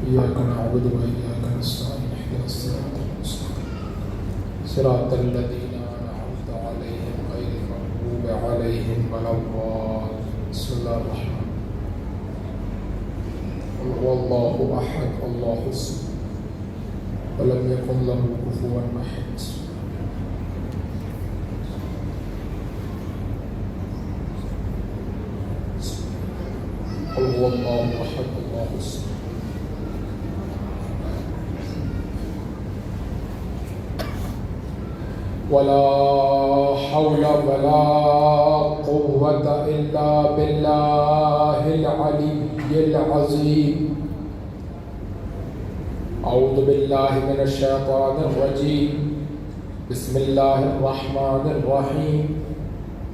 إياك نعبد وإياك نستعين اهدنا الصراط المستقيم صراط الذين أنعمت عليهم غير المغضوب عليهم ولا الضالين. بسم الله الرحمن الرحيم. قل هو الله أحد الله الصمد ولم يكن له كفوا أحد. قل هو الله أحد الله الصمد ولا حول ولا قوة إلا بالله العلي العظيم. أعوذ بالله من الشيطان الرجيم. بسم الله الرحمن الرحيم.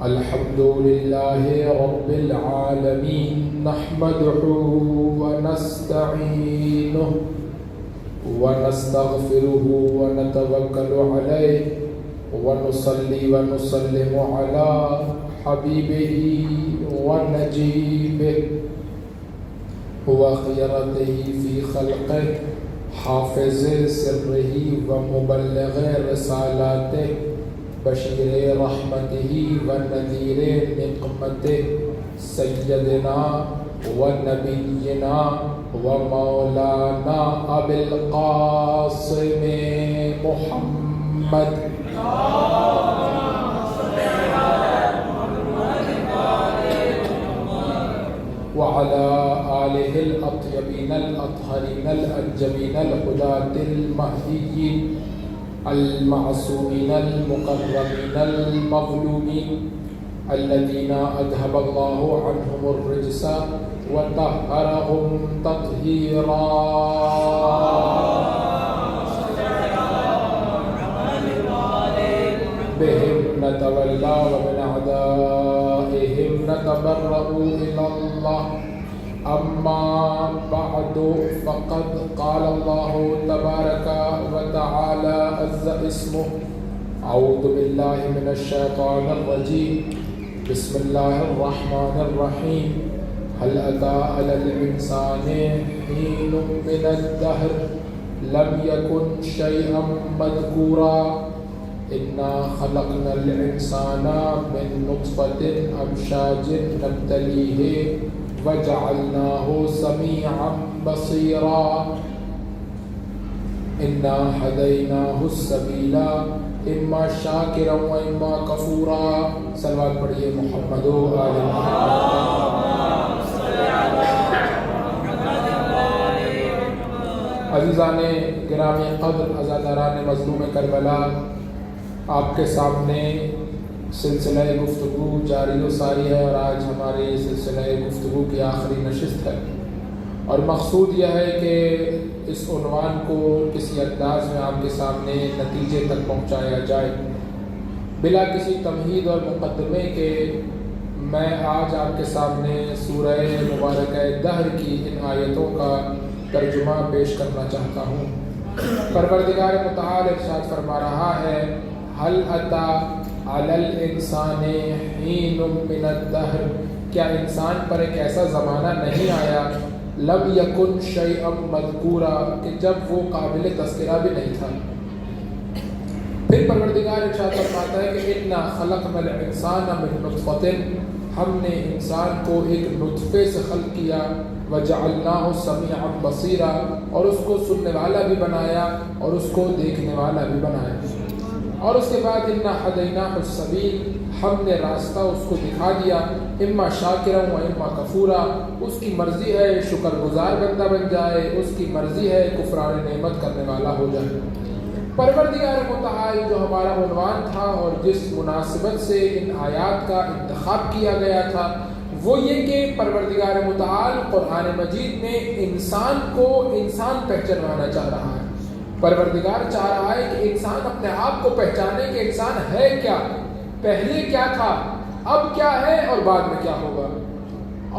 الحمد لله رب العالمين نحمده ونستعينه ونستغفره ونتوكل عليه ونصلي ونسلم على حبيبه ونجيبه وخيرته في خلقه حافظ سره ومبلغ رسالاته بشیر رحمته ونذیر نقمته سیدنا ونبینا ومولانا ابی القاسم محمد وعلى آله الأطيبين الأطهرين الأنجبين الهداة المهديين المعصومين المكرمين المظلومين الذين أذهب الله عنهم الرجس وطهرهم تطهيرا. بهم نتولى ومن أعدائهم نتبرأ إلى الله. أما بعد فقد قال الله تبارك وتعالى عز اسمه. أعوذ بالله من الشيطان الرجيم. بسم الله الرحمن الرحيم. هل أتى على الإنسان حين من الدهر لم يكن شيئا مذكورا. إنا خلقنا الإنسان من نطفة أمشاج نبتليه وجعلناه سميعا بصيرا. إنا هديناه السبيل إما شاكرا وإما كفورا. صلوات پڑھیے محمد و آل محمد. عزیزان گرامی قدر، عزاداران مظلوم کربلا، آپ کے سامنے سلسلہ گفتگو جاری و ساری ہے اور آج ہمارے سلسلہ گفتگو کی آخری نشست ہے، اور مقصود یہ ہے کہ اس عنوان کو کسی انداز میں آپ کے سامنے نتیجے تک پہنچایا جائے بلا کسی تمہید اور مقدمے کے. میں آج آپ کے سامنے سورہ مبارکہ دہر کی ان آیتوں کا ترجمہ پیش کرنا چاہتا ہوں. پروردگار متعال ارشاد فرما رہا ہے: هل أتى على الإنسان حين من الدهر، کیا انسان پر ایک ایسا زمانہ نہیں آیا لم يكن شيئا مذكورا، کہ جب وہ قابل تذکرہ بھی نہیں تھا. پھر پروردگار ارشاد فرماتا ہے کہ انا خلقنا الانسان من نطفة، ہم نے انسان کو ایک نطفے سے خلق کیا، وجعلناه سميعا بصيرا، اور اس کو سننے والا بھی بنایا اور اس کو دیکھنے والا بھی بنایا. اور اس کے بعد انا ہدیناہ السبیل، ہم نے راستہ اس کو دکھا دیا، اما شاکرا و اما کفورا، اس کی مرضی ہے شکر گزار بندہ بن جائے، اس کی مرضی ہے کفران نعمت کرنے والا ہو جائے. پروردگار متعال جو ہمارا عنوان تھا اور جس مناسبت سے ان آیات کا انتخاب کیا گیا تھا وہ یہ کہ پروردگار متعال قرآن مجید میں انسان کو انسان پہچانوانا چاہ رہا ہے. پروردگار چاہ رہا ہے کہ انسان اپنے آپ کو پہچانے کہ انسان ہے کیا، پہلے کیا تھا، اب کیا ہے اور بعد میں کیا ہوگا.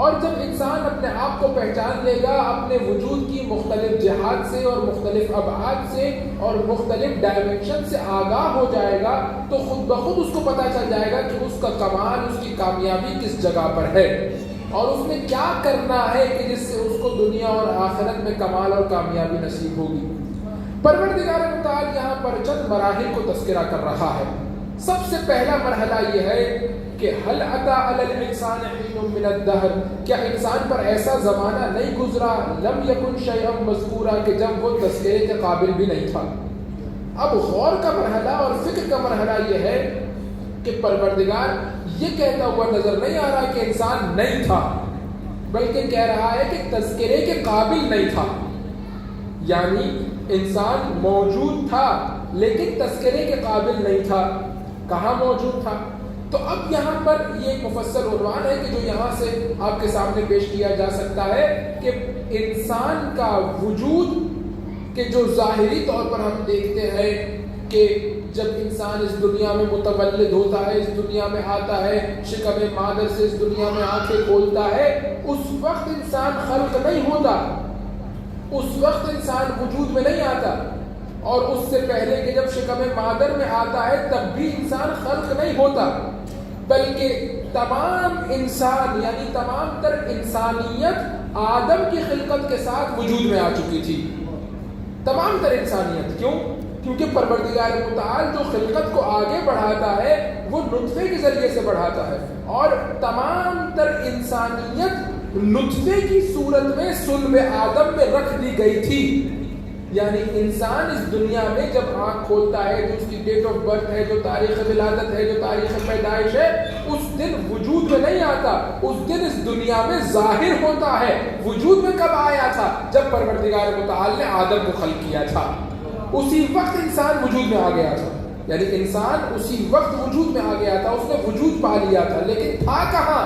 اور جب انسان اپنے آپ کو پہچان لے گا، اپنے وجود کی مختلف جہات سے اور مختلف ابعاد سے اور مختلف ڈائمنشن سے آگاہ ہو جائے گا تو خود بخود اس کو پتہ چل جائے گا کہ اس کا کمال، اس کی کامیابی کس جگہ پر ہے. اور اس نے کیا کرنا ہے کہ جس سے اس کو دنیا اور آخرت میں کمال اور کامیابی نصیب ہوگی۔ پروردگار متعال یہاں پر چند مراحل کو تذکرہ کر رہا ہے۔ سب سے پہلا مرحلہ یہ ہے کہ هل اتى على الانسان حين من الدهر، کیا انسان پر ایسا زمانہ نہیں گزرا لم يكن شيئا مذکورا کہ جب وہ تذکرے کے قابل بھی نہیں تھا۔ اب غور کا مرحلہ اور فکر کا مرحلہ یہ ہے کہ پروردگار یہ کہتا ہوا نظر نہیں آ رہا کہ انسان نہیں تھا، بلکہ کہہ رہا ہے کہ تذکرے کے قابل نہیں تھا، یعنی انسان موجود تھا لیکن تذکرے کے قابل نہیں تھا۔ کہاں موجود تھا؟ تو اب یہاں پر یہ ایک مفصل عنوان ہے کہ جو یہاں سے آپ کے سامنے پیش کیا جا سکتا ہے کہ انسان کا وجود کہ جو ظاہری طور پر ہم دیکھتے ہیں کہ جب انسان اس دنیا میں متولد ہوتا ہے، اس دنیا میں آتا ہے، شکم مادر سے اس دنیا میں آنکھیں کھولتا ہے، اس وقت انسان خلق نہیں ہوتا، اس وقت انسان وجود میں نہیں آتا، اور اس سے پہلے کہ جب شکم مادر میں آتا ہے تب بھی انسان خلق نہیں ہوتا، بلکہ تمام انسان یعنی تمام تر انسانیت آدم کی خلقت کے ساتھ وجود میں آ چکی تھی۔ تمام تر انسانیت، کیوں؟ کیونکہ پروردگار متعال جو خلقت کو آگے بڑھاتا ہے وہ نطفے کے ذریعے سے بڑھاتا ہے، اور تمام تر انسانیت نطفے کی صورت میں صلب آدم میں رکھ دی گئی تھی۔ یعنی انسان اس دنیا میں جب آنکھ کھولتا ہے، جو اس کی ڈیٹ آف برتھ ہے، جو تاریخ ولادت ہے، جو تاریخ پیدائش ہے، اس دن وجود میں نہیں آتا، اس دن اس دنیا میں ظاہر ہوتا ہے۔ وجود میں کب آیا تھا؟ جب پروردگار متعال نے آدم کو خلق کیا تھا، اسی وقت انسان وجود میں آ گیا تھا، یعنی انسان اسی وقت وجود میں آ گیا تھا، اس نے وجود پا لیا تھا، لیکن تھا کہاں؟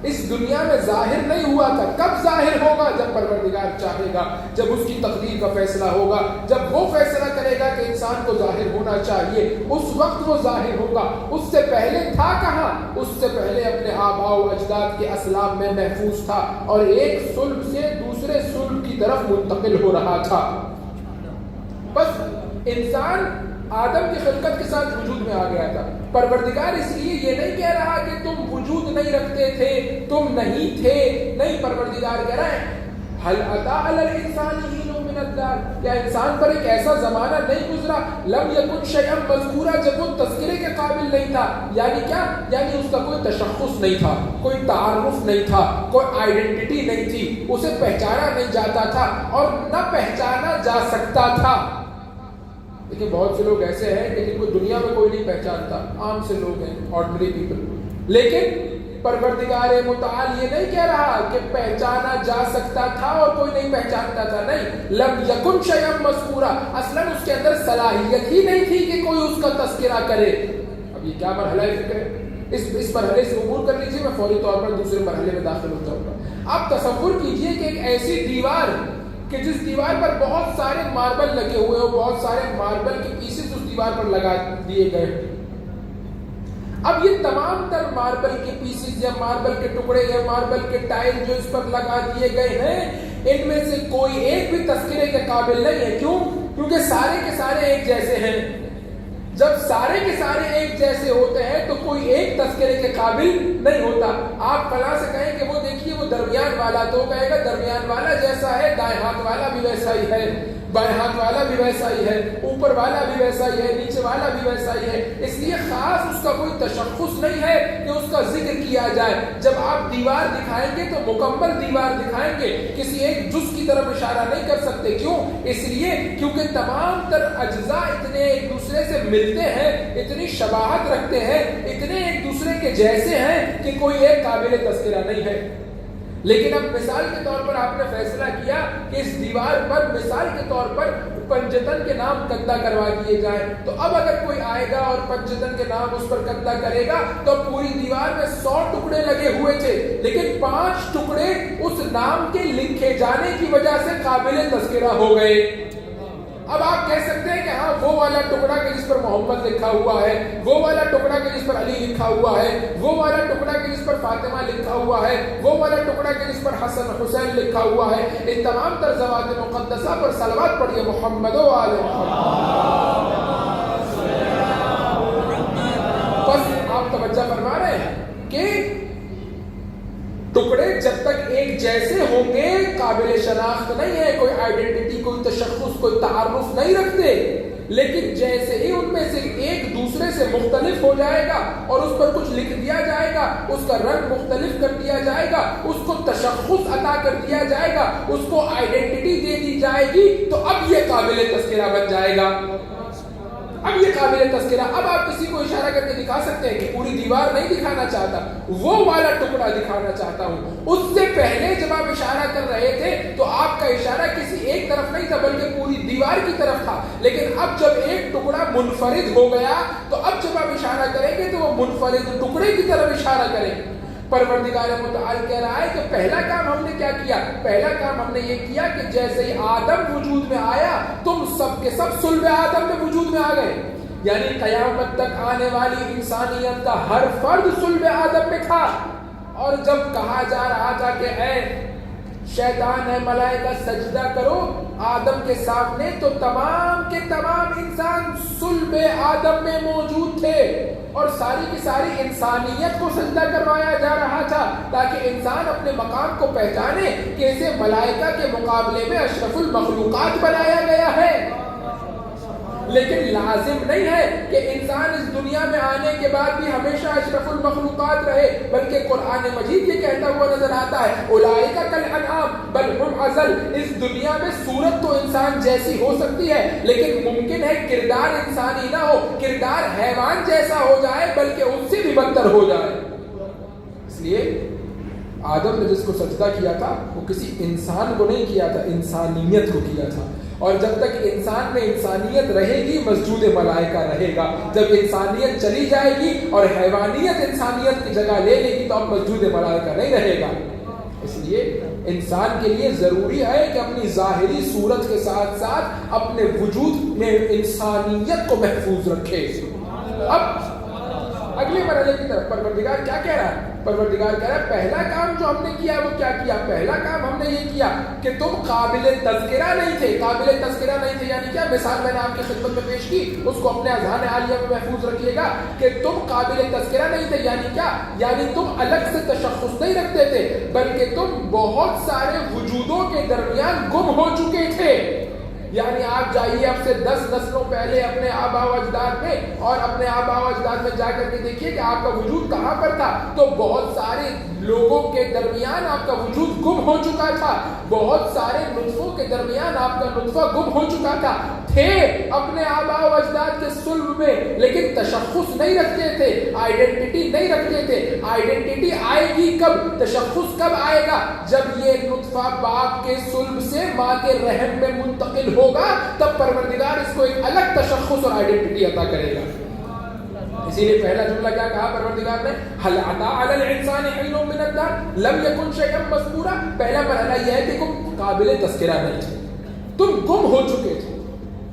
اس دنیا میں ظاہر نہیں ہوا تھا۔ کب ظاہر ہوگا؟ جب پروردگار چاہے گا، جب اس کی تقدیر کا فیصلہ ہوگا، جب وہ فیصلہ کرے گا کہ انسان کو ظاہر ہونا چاہیے، اس وقت وہ ظاہر ہوگا۔ اس سے پہلے تھا کہاں؟ اس سے پہلے اپنے آباء و اجداد کے اسلاب میں محفوظ تھا، اور ایک صلب سے دوسرے صلب کی طرف منتقل ہو رہا تھا۔ بس انسان آدم کی خلقت کے ساتھ وجود میں آ گیا تھا۔ پروردگار اس لیے یہ نہیں کہہ رہا کہ تم وجود نہیں رکھتے تھے، تم نہیں تھے، نہیں، پروردگار کہہ رہا ہے هل اتى على الانسان حين من الدهر، کیا انسان پر ایک ایسا زمانہ نہیں گزرا لم يكن شيئا مذکورا جب وہ تذکرے کے قابل نہیں تھا۔ یعنی کیا؟ یعنی اس کا کوئی تشخص نہیں تھا، کوئی تعارف نہیں تھا، کوئی آئیڈینٹی نہیں تھی، اسے پہچانا نہیں جاتا تھا اور نہ پہچانا جا سکتا تھا۔ لیکن بہت سے لوگ ایسے ہیں کہ جن کو دنیا میں کوئی نہیں پہچانتا، عام سے لوگ ہیں، آرڈنری پیپل، لیکن پروردگار متعال یہ نہیں کہہ رہا کہ پہچانا جا سکتا تھا اور کوئی نہیں پہچانتا تھا، نہیں، لم یکن شیئا مذکورا، اصلاً اس کے اندر صلاحیت ہی نہیں تھی کہ کوئی اس کا تذکرہ کرے۔ اب یہ کیا مرحلہ فکر ہے؟ اس مرحلے سے عبور کر لیجیے، میں فوری طور پر دوسرے مرحلے میں داخل ہوتا ہوں۔ آپ تصور کیجئے کہ ایک ایسی دیوار کہ جس دیوار پر بہت سارے ماربل لگے ہوئے ہو، بہت سارے ماربل کے پیسز اس دیوار پر لگا دیے گئے۔ اب یہ تمام تر ماربل کے پیسز یا ماربل کے ٹکڑے یا ماربل کے ٹائل جو اس پر لگا دیے گئے ہیں، ان میں سے کوئی ایک بھی تذکرے کے قابل نہیں ہے۔ کیوں؟ کیونکہ سارے کے سارے ایک جیسے ہیں۔ جب سارے کے سارے ایک جیسے ہوتے ہیں تو کوئی ایک تذکرے کے قابل نہیں ہوتا۔ آپ فلاں سے کہیں کہ وہ دیکھیے وہ درمیان والا، تو کہے گا درمیان والا جیسا ہے، دائیں ہاتھ والا بھی ویسا ہی ہے، بائیں ہاتھ والا بھی ویسا ہی ہے، اوپر والا بھی ویسا ہی ہے، نیچے والا بھی ویسا ہی ہے۔ اس لیے خاص اس کا کوئی تشخص نہیں ہے کہ اس کا ذکر کیا جائے۔ جب آپ دیوار دکھائیں گے تو مکمل دیوار دکھائیں گے، کسی ایک جز کی طرف اشارہ نہیں کر سکتے۔ کیوں؟ اس لیے کیونکہ تمام تر اجزاء اتنے ایک دوسرے سے ملتے ہیں، اتنی شباہت رکھتے ہیں، اتنے ایک دوسرے کے جیسے ہیں کہ کوئی ایک قابل تذکرہ نہیں ہے۔ لیکن اب مثال کے طور پر آپ نے فیصلہ کیا کہ اس دیوار پر مثال کے طور پر پنجتن کے نام کندہ کروا دیے جائیں، تو اب اگر کوئی آئے گا اور پنجتن کے نام اس پر کندہ کرے گا تو پوری دیوار میں 100 ٹکڑے لگے ہوئے تھے، لیکن 5 ٹکڑے اس نام کے لکھے جانے کی وجہ سے قابل تذکرہ ہو گئے۔ اب آپ کہہ سکتے ہیں کہ ہاں وہ والا ٹکڑا کہ جس پر محمد لکھا ہوا ہے، وہ والا ٹکڑا کہ جس پر علی لکھا ہوا ہے، وہ والا ٹکڑا کہ جس پر فاطمہ لکھا ہوا ہے، وہ والا ٹکڑا کہ جس پر حسن حسین لکھا ہوا ہے۔ ان تمام تر ذوات مقدسہ پر صلوات پڑھیے محمد و آل محمد۔ بس آپ توجہ فرما رہے ہیں کہ ٹکڑے جیسے ہوں گے قابل شناخت نہیں ہے، کوئی آئیڈینٹی، کوئی تشخص، کوئی تعارف نہیں رکھتے، لیکن جیسے ہی ان میں سے ایک دوسرے سے مختلف ہو جائے گا اور اس پر کچھ لکھ دیا جائے گا، اس کا رنگ مختلف کر دیا جائے گا، اس کو تشخص عطا کر دیا جائے گا، اس کو آئیڈینٹی دے دی جائے گی، تو اب یہ قابل تذکرہ بن جائے گا، اب یہ قابل تذکرہ۔ اب آپ کسی کو اشارہ کر کے دکھا سکتے ہیں کہ پوری دیوار نہیں دکھانا چاہتا، وہ والا ٹکڑا دکھانا چاہتا ہوں۔ اس سے پہلے جب آپ اشارہ کر رہے تھے تو آپ کا اشارہ کسی ایک طرف نہیں تھا بلکہ پوری دیوار کی طرف تھا، لیکن اب جب ایک ٹکڑا منفرد ہو گیا تو اب جب آپ اشارہ کریں گے تو وہ منفرد ٹکڑے کی طرف اشارہ کریں گے۔ پروردگار متعال کہہ رہا ہے کہ پہلا کام ہم نے کیا کیا؟ پہلا کام ہم نے یہ کیا کہ جیسے ہی آدم وجود میں آیا تم سب کے سب صلب آدم میں وجود میں آ گئے، یعنی قیامت تک آنے والی انسانیت کا ہر فرد صلب آدم میں تھا۔ اور جب کہا جا رہا تھا کہ اے شیطان ہے ملائکہ سجدہ کرو آدم کے سامنے، تو تمام کے تمام انسان صلب آدم میں موجود تھے اور ساری کی ساری انسانیت کو سجدہ کروایا جا رہا تھا تاکہ انسان اپنے مقام کو پہچانے کہ اسے ملائکہ کے مقابلے میں اشرف المخلوقات بنایا گیا ہے۔ لیکن لازم نہیں ہے کہ انسان اس دنیا میں آنے کے بعد بھی ہمیشہ اشرف المخلوقات رہے، بلکہ قرآن مجید یہ کہتا ہوا نظر آتا ہے اولئک کالانعام بل ہم اضل۔ اس دنیا میں صورت تو انسان جیسی ہو سکتی ہے لیکن ممکن ہے کردار انسانی نہ ہو، کردار حیوان جیسا ہو جائے بلکہ اس سے بھی بدتر ہو جائے۔ اس لیے آدم نے جس کو سجدہ کیا تھا وہ کسی انسان کو نہیں کیا تھا، انسانیت کو کیا تھا، اور جب تک انسان میں انسانیت رہے گی مسجود ملائکہ رہے گا۔ جب انسانیت چلی جائے گی اور حیوانیت انسانیت کی جگہ لے لے گی تو اب مسجود ملائکہ نہیں رہے گا۔ اس لیے انسان کے لیے ضروری ہے کہ اپنی ظاہری صورت کے ساتھ ساتھ اپنے وجود میں انسانیت کو محفوظ رکھے۔ اب اگلے مرحلے کی طرف پروردگار کیا کہہ رہا ہے؟ پروردگار کہہ رہا ہے پہلا کام جو ہم نے کیا وہ کیا کیا؟ پہلا کام ہم نے یہ کیا کہ تم قابل تذکرہ نہیں تھے۔ قابل تذکرہ نہیں تھے یعنی کیا؟ مثال میں نے آپ کی خدمت میں پیش کی، اس کو اپنے اذہان عالیہ میں محفوظ رکھیے گا کہ تم قابل تذکرہ نہیں تھے یعنی کیا؟ یعنی تم الگ سے تشخص نہیں رکھتے تھے بلکہ تم بہت سارے وجودوں کے درمیان گم ہو چکے تھے۔ یعنی آپ جائیے اب سے 10 نسلوں پہلے اپنے آبا و اجداد میں اور اپنے آبا و اجداد میں جا کر کے دیکھیے کہ آپ کا وجود کہاں پر تھا، تو بہت سارے لوگوں کے درمیان آپ کا وجود گم ہو چکا تھا، بہت سارے نطفوں کے درمیان آپ کا نطفہ گم ہو چکا تھا، تھے اپنے آبا و اجداد کے صلب میں لیکن تشخص نہیں رکھتے تھے، آئیڈینٹی نہیں رکھتے تھے۔ آئیڈینٹی آئے گی کب؟ تشخص کب آئے گا؟ جب یہ نطفہ باپ کے صلب سے ماں کے رحم میں منتقل ہوگا تب پروردگار اس کو ایک الگ تشخص اور آئیڈینٹی عطا کرے گا۔ اسی لیے پہلا جملہ کیا کہا پروردگار نے؟ هل اتى على الانسان حين من الدهر لم يكن شيئا مذكورا۔ پہلا مرحلہ یہ ہے کہ تم قابل تذکرہ نہیں تھے، تم گم ہو چکے تھے،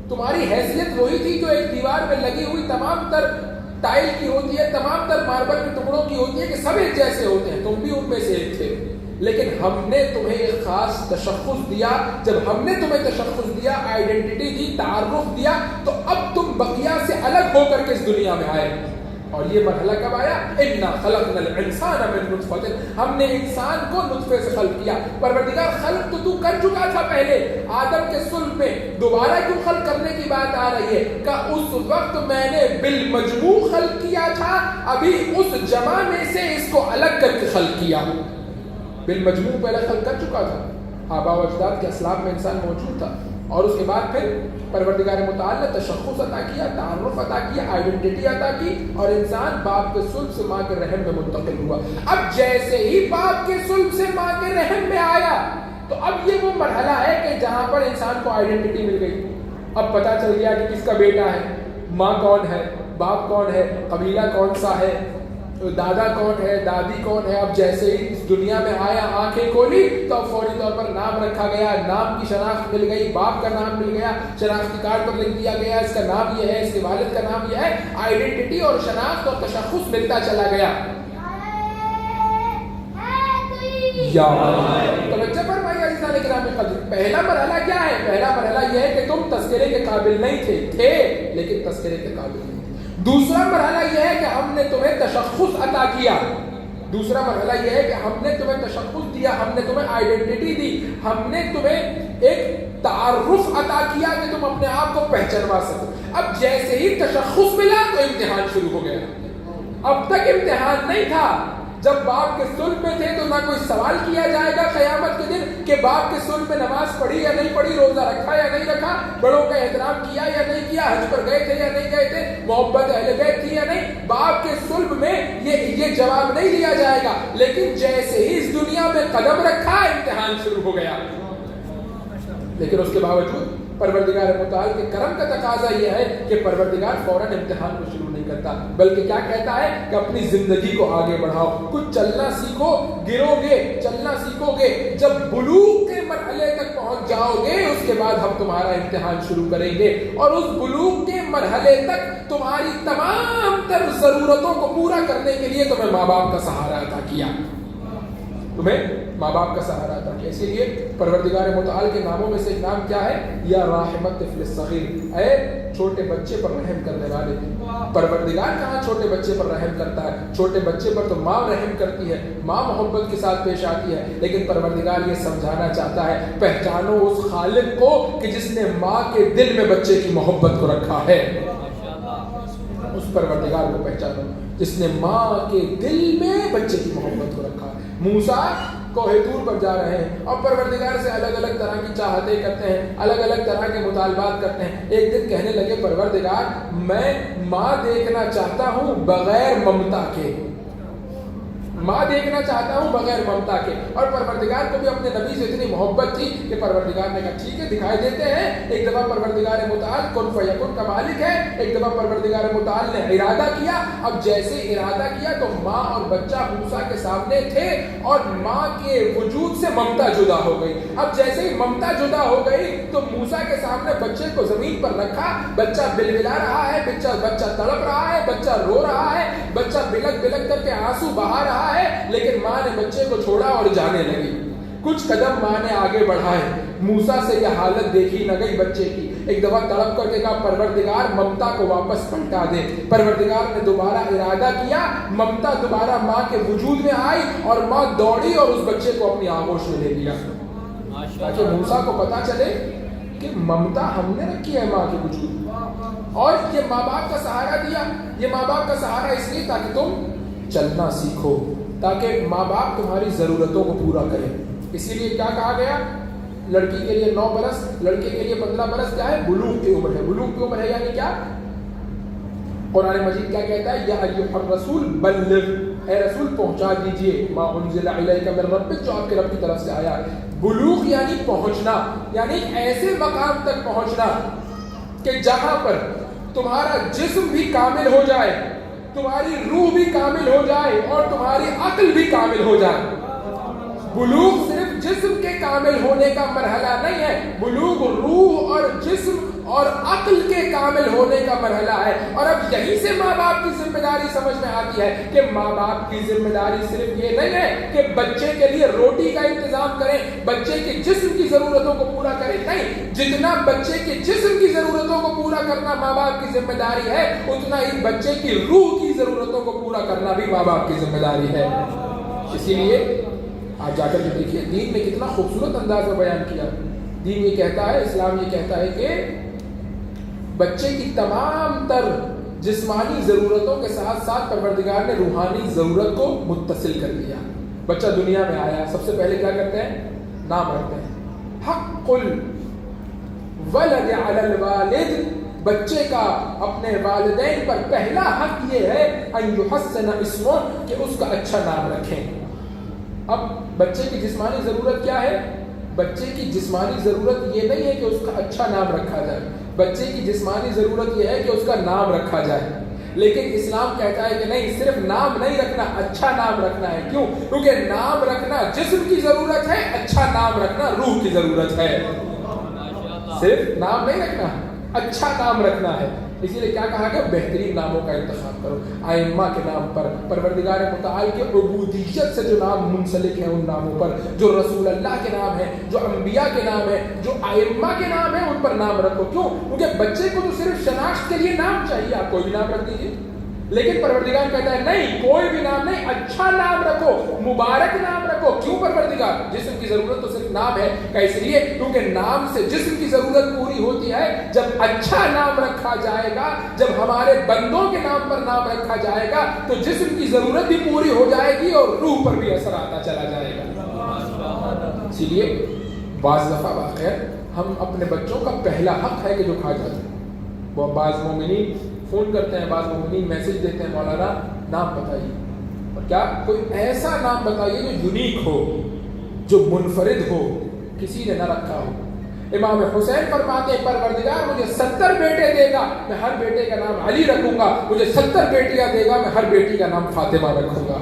تمہاری حیثیت وہی تھی جو ایک دیوار میں لگی ہوئی تمام تر ٹائل کی ہوتی ہے، تمام تر ماربل کے ٹکڑوں کی ہوتی ہے کہ سب ایک جیسے ہوتے ہیں، تم بھی ان میں سے ایک تھے، لیکن ہم نے تمہیں ایک خاص تشخص دیا۔ جب ہم نے تمہیں تشخص دیا، آئیڈینٹی دی، تعارف دیا، تو اب تم بقیہ سے الگ ہو کر کے اس دنیا میں آئے۔ اور یہ مرحلہ کب آیا؟ اِنَّا خَلَقْنَا الْإِنسَانَ مِن نُطْفَةٍ، ہم نے انسان کو نطفے سے خلق کیا۔ پروردگار خلق تو کر چکا تھا پہلے آدم کے صلب میں، دوبارہ کیوں خلق کرنے کی بات آ رہی ہے؟ کہ اس وقت میں نے بالمجموع خلق کیا تھا، ابھی اس جمع میں سے اس کو الگ کر کے خلق کیا۔ بالمجموع پہلے خلق کر چکا تھا، آبا و اجداد کے اسلاف میں انسان موجود تھا، اور اس کے بعد پھر پروردگار متعال نے تشخص عطا کیا، تعارف عطا کیا، آئیڈینٹی عطا کی، اور انسان باپ کے صلب سے ماں کے رحم میں منتقل ہوا۔ اب جیسے ہی باپ کے صلب سے ماں کے رحم میں آیا تو اب یہ وہ مرحلہ ہے کہ جہاں پر انسان کو آئیڈینٹی مل گئی۔ اب پتہ چل گیا کہ کس کا بیٹا ہے، ماں کون ہے، باپ کون ہے، قبیلہ کون سا ہے، دادا کون ہے، دادی کون ہے۔ اب جیسے ہی اس دنیا میں آیا، آنکھیں کھولی تو اب فوری طور پر نام رکھا گیا، نام کی شناخت مل گئی، باپ کا نام مل گیا، شناختی کارڈ پر لکھ دیا گیا اس کا نام یہ ہے، اس کے والد کا نام یہ ہے، آئیڈینٹی اور شناخت اور تشخص ملتا چلا گیا۔ توجہ فرمائیے عزیزان اکرامی قدر، پہلا مرحلہ کیا ہے؟ پہلا مرحلہ یہ ہے کہ تم تذکرے کے قابل نہیں تھے لیکن تذکرے کے قابل نہیں تھے۔ دوسرا مرحلہ یہ ہے کہ ہم نے تمہیں تشخص عطا کیا، دوسرا مرحلہ یہ ہے کہ ہم نے تمہیں تشخص دیا، ہم نے تمہیں آئیڈینٹی دی، ہم نے تمہیں ایک تعارف عطا کیا کہ تم اپنے آپ کو پہچانوا سکو۔ اب جیسے ہی تشخص ملا تو امتحان شروع ہو گیا۔ اب تک امتحان نہیں تھا، جب باپ کے صلب میں تھے تو نہ کوئی سوال کیا جائے گا قیامت کے دن کہ باپ کے صلب میں نماز پڑھی یا نہیں پڑھی، روزہ رکھا یا نہیں رکھا، بڑوں کا احترام کیا یا نہیں کیا، حج پر گئے تھے یا نہیں گئے تھے، محبت اہل بیت تھی یا نہیں۔ باپ کے صلب میں یہ جواب نہیں دیا جائے گا، لیکن جیسے ہی اس دنیا میں قدم رکھا امتحان شروع ہو گیا۔ لیکن اس کے باوجود پروردگار متعال کے کرم کا تقاضا یہ ہے کہ پروردگار فوراً امتحان کو شروع نہیں کرتا، بلکہ کیا کہتا ہے کہ اپنی زندگی کو آگے بڑھاؤ، کچھ چلنا سیکھو، گرو گے، چلنا سیکھو گے، جب بلوغ کے مرحلے تک پہنچ جاؤ گے اس کے بعد ہم تمہارا امتحان شروع کریں گے، اور اس بلوغ کے مرحلے تک تمہاری تمام تر ضرورتوں کو پورا کرنے کے لیے تمہیں ماں باپ کا سہارا عطا کیا، تمہیں ماں باپ کا سہارا تھا۔ اسی لیے پروردگار متعال کے ناموں میں سے ایک نام کیا ہے؟ یا راحمت طفل الصغیر، اے چھوٹے بچے پر رحم کرنے والے۔ پروردگار کہاں چھوٹے بچے پر رحم کرتا ہے؟ چھوٹے بچے پر تو ماں رحم کرتی ہے، ماں محبت کے ساتھ پیش آتی ہے، لیکن پروردگار یہ سمجھانا چاہتا ہے پہچانو اس خالق کو کہ جس نے ماں کے دل میں بچے کی محبت کو رکھا ہے، اس پروردگار کو پہچانو جس نے ماں کے دل میں بچے کی محبت کو رکھا ہے۔ موسیٰ کوہ طور پر جا رہے ہیں اور پروردگار سے الگ الگ طرح کی چاہتیں کرتے ہیں، الگ الگ طرح کے مطالبات کرتے ہیں۔ ایک دن کہنے لگے پروردگار میں ماں دیکھنا چاہتا ہوں بغیر ممتا کے، ماں دیکھنا چاہتا ہوں بغیر ممتا کے۔ اور پروردگار کو بھی اپنے نبی سے اتنی محبت تھی کہ پروردگار نے کہا ٹھیک ہے دکھائی دیتے ہیں۔ ایک دفعہ پروردگار متعال کن فیکن کا مالک ہے، ایک دفعہ پروردگار متعال نے ارادہ کیا۔ اب جیسے ارادہ کیا تو ماں اور بچہ موسیٰ کے سامنے تھے اور ماں کے وجود سے ممتا جدا ہو گئی۔ اب جیسے ہی ممتا جدا ہو گئی تو موسیٰ کے سامنے بچے کو زمین پر رکھا، بچہ بلبلا رہا ہے، بچہ تڑپ رہا ہے، بچہ رو رہا ہے، بچہ بلک بلک کر کے آنسو بہا رہا ہے، لیکن ماں نے بچے کو چھوڑا اور جانے لگی۔ کچھ قدم ماں نے آگے بڑھائے، موسیٰ سے یہ حالت دیکھی نہ گئی بچے کی۔ ایک دفعہ تڑپ کر کے کہا پروردگار ممتا کو واپس پلٹا دے۔ پروردگار نے دوبارہ ارادہ کیا، ممتا دوبارہ ماں کے وجود میں آئی اور ماں دوڑی اور اس بچے کو اپنی آغوش میں لے لیا، تاکہ موسیٰ کو پتا چلے کہ ممتا ہم نے رکھی ہے ماں کے وجود میں۔ اور یہ ماں باپ کا سہارا دیا، یہ ماں باپ کا سہارا اس لیے تاکہ تم چلنا سیکھو، تاکہ ماں باپ تمہاری ضرورتوں کو پورا کریں۔ اسی لیے کیا کہا گیا؟ لڑکی کے لیے 9 برس، لڑکے کے لیے 15 برس کیا ہے؟ بلوغ کی عمر ہے۔ بلوغ کی عمر ہے یعنی کیا؟ قرآن مجید کیا کہتا ہے؟ یا ایھا الرسول بلغ، اے رسول پہنچا دیجئے ما انزل الیک من ربک، جو آپ کے رب کی طرف سے آیا ہے۔ بلوغ یعنی پہنچنا، یعنی ایسے مقام تک پہنچنا کہ جہاں پر تمہارا جسم بھی کامل ہو جائے، تمہاری روح بھی کامل ہو جائے اور تمہاری عقل بھی کامل ہو جائے۔ بلوغ صرف جسم کے کامل ہونے کا مرحلہ نہیں ہے، بلوغ روح اور جسم اور عقل کے کامل ہونے کا مرحلہ ہے۔ اور اب یہیں سے ماں باپ کی ذمہ داری سمجھ میں آتی ہے کہ ماں باپ کی ذمہ داری صرف یہ نہیں ہے کہ بچے کے لیے روٹی کا انتظام کریں، بچے کے جسم کی ضرورتوں کو پورا کریں، نہیں، جتنا بچے کے جسم کی ضرورتوں کو پورا کرنا ماں باپ کی ذمہ داری ہے، اتنا ہی بچے کی روح کی ضرورتوں کو پورا کرنا بھی ماں باپ کی ذمہ داری ہے۔ اسی لیے آپ جا کر کے دیکھیے دین نے کتنا خوبصورت انداز میں بیان کیا۔ دین یہ کہتا ہے، اسلام یہ کہتا ہے کہ بچے کی تمام تر جسمانی ضرورتوں کے ساتھ ساتھ پروردگار نے روحانی ضرورت کو متصل کر دیا۔ بچہ دنیا میں آیا، سب سے پہلے کیا کرتے ہیں؟ نام رکھتے ہیں۔ حق الولد علی الوالد، بچے کا اپنے والدین پر پہلا حق یہ ہے ان یحسن اسمہ، کہ اس کا اچھا نام رکھیں۔ اب بچے کی جسمانی ضرورت کیا ہے؟ بچے کی جسمانی ضرورت یہ نہیں ہے کہ اس کا اچھا نام رکھا جائے، بچے کی جسمانی ضرورت یہ ہے کہ اس کا نام رکھا جائے۔ لیکن اسلام کہتا ہے کہ نہیں، صرف نام نہیں رکھنا، اچھا نام رکھنا ہے۔ کیوں؟ کیونکہ نام رکھنا جسم کی ضرورت ہے، اچھا نام رکھنا روح کی ضرورت ہے۔ صرف نام نہیں رکھنا، اچھا نام رکھنا ہے۔ اسی لیے کیا کہا گیا؟ بہترین ناموں کا انتخاب کرو۔ ائمہ کے نام پر، پروردگار متعال کی عبودیت سے جو نام منسلک ہیں ان ناموں پر، جو رسول اللہ کے نام ہیں، جو انبیاء کے نام ہیں، جو ائمہ کے نام ہیں، ان پر نام رکھو۔ کیوں؟ کیونکہ بچے کو تو صرف شناخت کے لیے نام چاہیے، آپ کوئی بھی نام رکھ دیجیے، لیکن پروردگار کہتا ہے نہیں، کوئی بھی نام نہیں، اچھا نام رکھو، مبارک نام رکھو۔ کیوں پروردگار؟ جسم کی ضرورت تو صرف نام ہے کہ اس لیے کیونکہ نام سے جسم کی ضرورت پوری ہوتی ہے۔ جب اچھا نام رکھا جائے گا، جب ہمارے بندوں کے نام پر نام رکھا جائے گا تو جسم کی ضرورت بھی پوری ہو جائے گی اور روح پر بھی اثر آتا چلا جائے گا۔ اسی لیے بعض دفعہ واقعہ ہم اپنے بچوں کا پہلا حق ہے کہ جو کھا جاتے ہیں، وہ بعض مومنین فون کرتے ہیں، بعض مومنین میسج دیتے ہیں، مولانا نام بتائیے، اور کیا کوئی ایسا نام بتائیے جو یونیک ہو، جو منفرد ہو، کسی نے نہ رکھا ہو۔ امام حسین فرماتے ہیں پروردگار مجھے 70 بیٹے دے گا، میں ہر بیٹے کا نام علی رکھوں گا، مجھے 70 بیٹیاں دے گا، میں ہر بیٹی کا نام فاطمہ رکھوں گا۔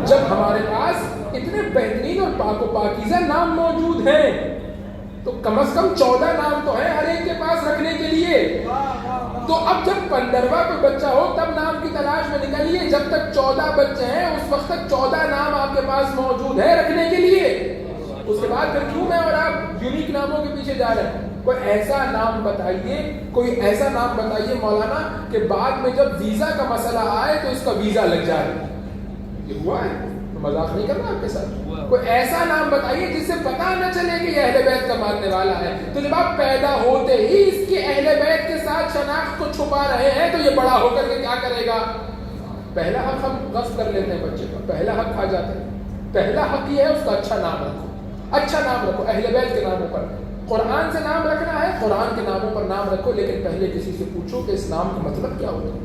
جب ہمارے پاس اتنے بہترین اور پاک و پاکیزہ نام موجود ہیں تو کم از کم 14 نام تو ہیں ہر ایک کے پاس رکھنے کے لیے۔ تو اب جب 15واں کوئی بچہ ہو تب نام کی تلاش میں نکلیے، جب تک 14 بچے ہیں اس وقت تک 14 نام آپ کے پاس موجود ہے رکھنے کے لیے۔ اس کے بعد پھر کیوں میں اور آپ یونیک ناموں کے پیچھے جا رہے ہیں؟ کوئی ایسا نام بتائیے، کوئی ایسا نام بتائیے مولانا کہ بعد میں جب ویزا کا مسئلہ آئے تو اس کا ویزا لگ جائے۔ یہ ہوا ہے، مذاق نہیں کرنا آپ کے ساتھ۔ کوئی ایسا نام بتائیے جس سے پتہ نہ چلے کہ یہ اہل بیت کا ماننے والا ہے، تو جب آپ پیدا ہوتے ہی اس کے اہل بیت کے ساتھ شناخت کو چھپا رہے ہیں تو یہ بڑا ہو کر کے کیا کرے گا؟ پہلا حق ہم غصب کر لیتے ہیں بچے کا، پہلا حق کھا جاتے ہیں۔ پہلا حق یہ ہے اس کا اچھا نام رکھو، اچھا نام رکھو، اہل بیت کے ناموں پر۔ قرآن سے نام رکھنا ہے، قرآن کے ناموں پر نام رکھو، لیکن پہلے کسی سے پوچھو کہ اس نام کا مطلب کیا ہوتا ہے۔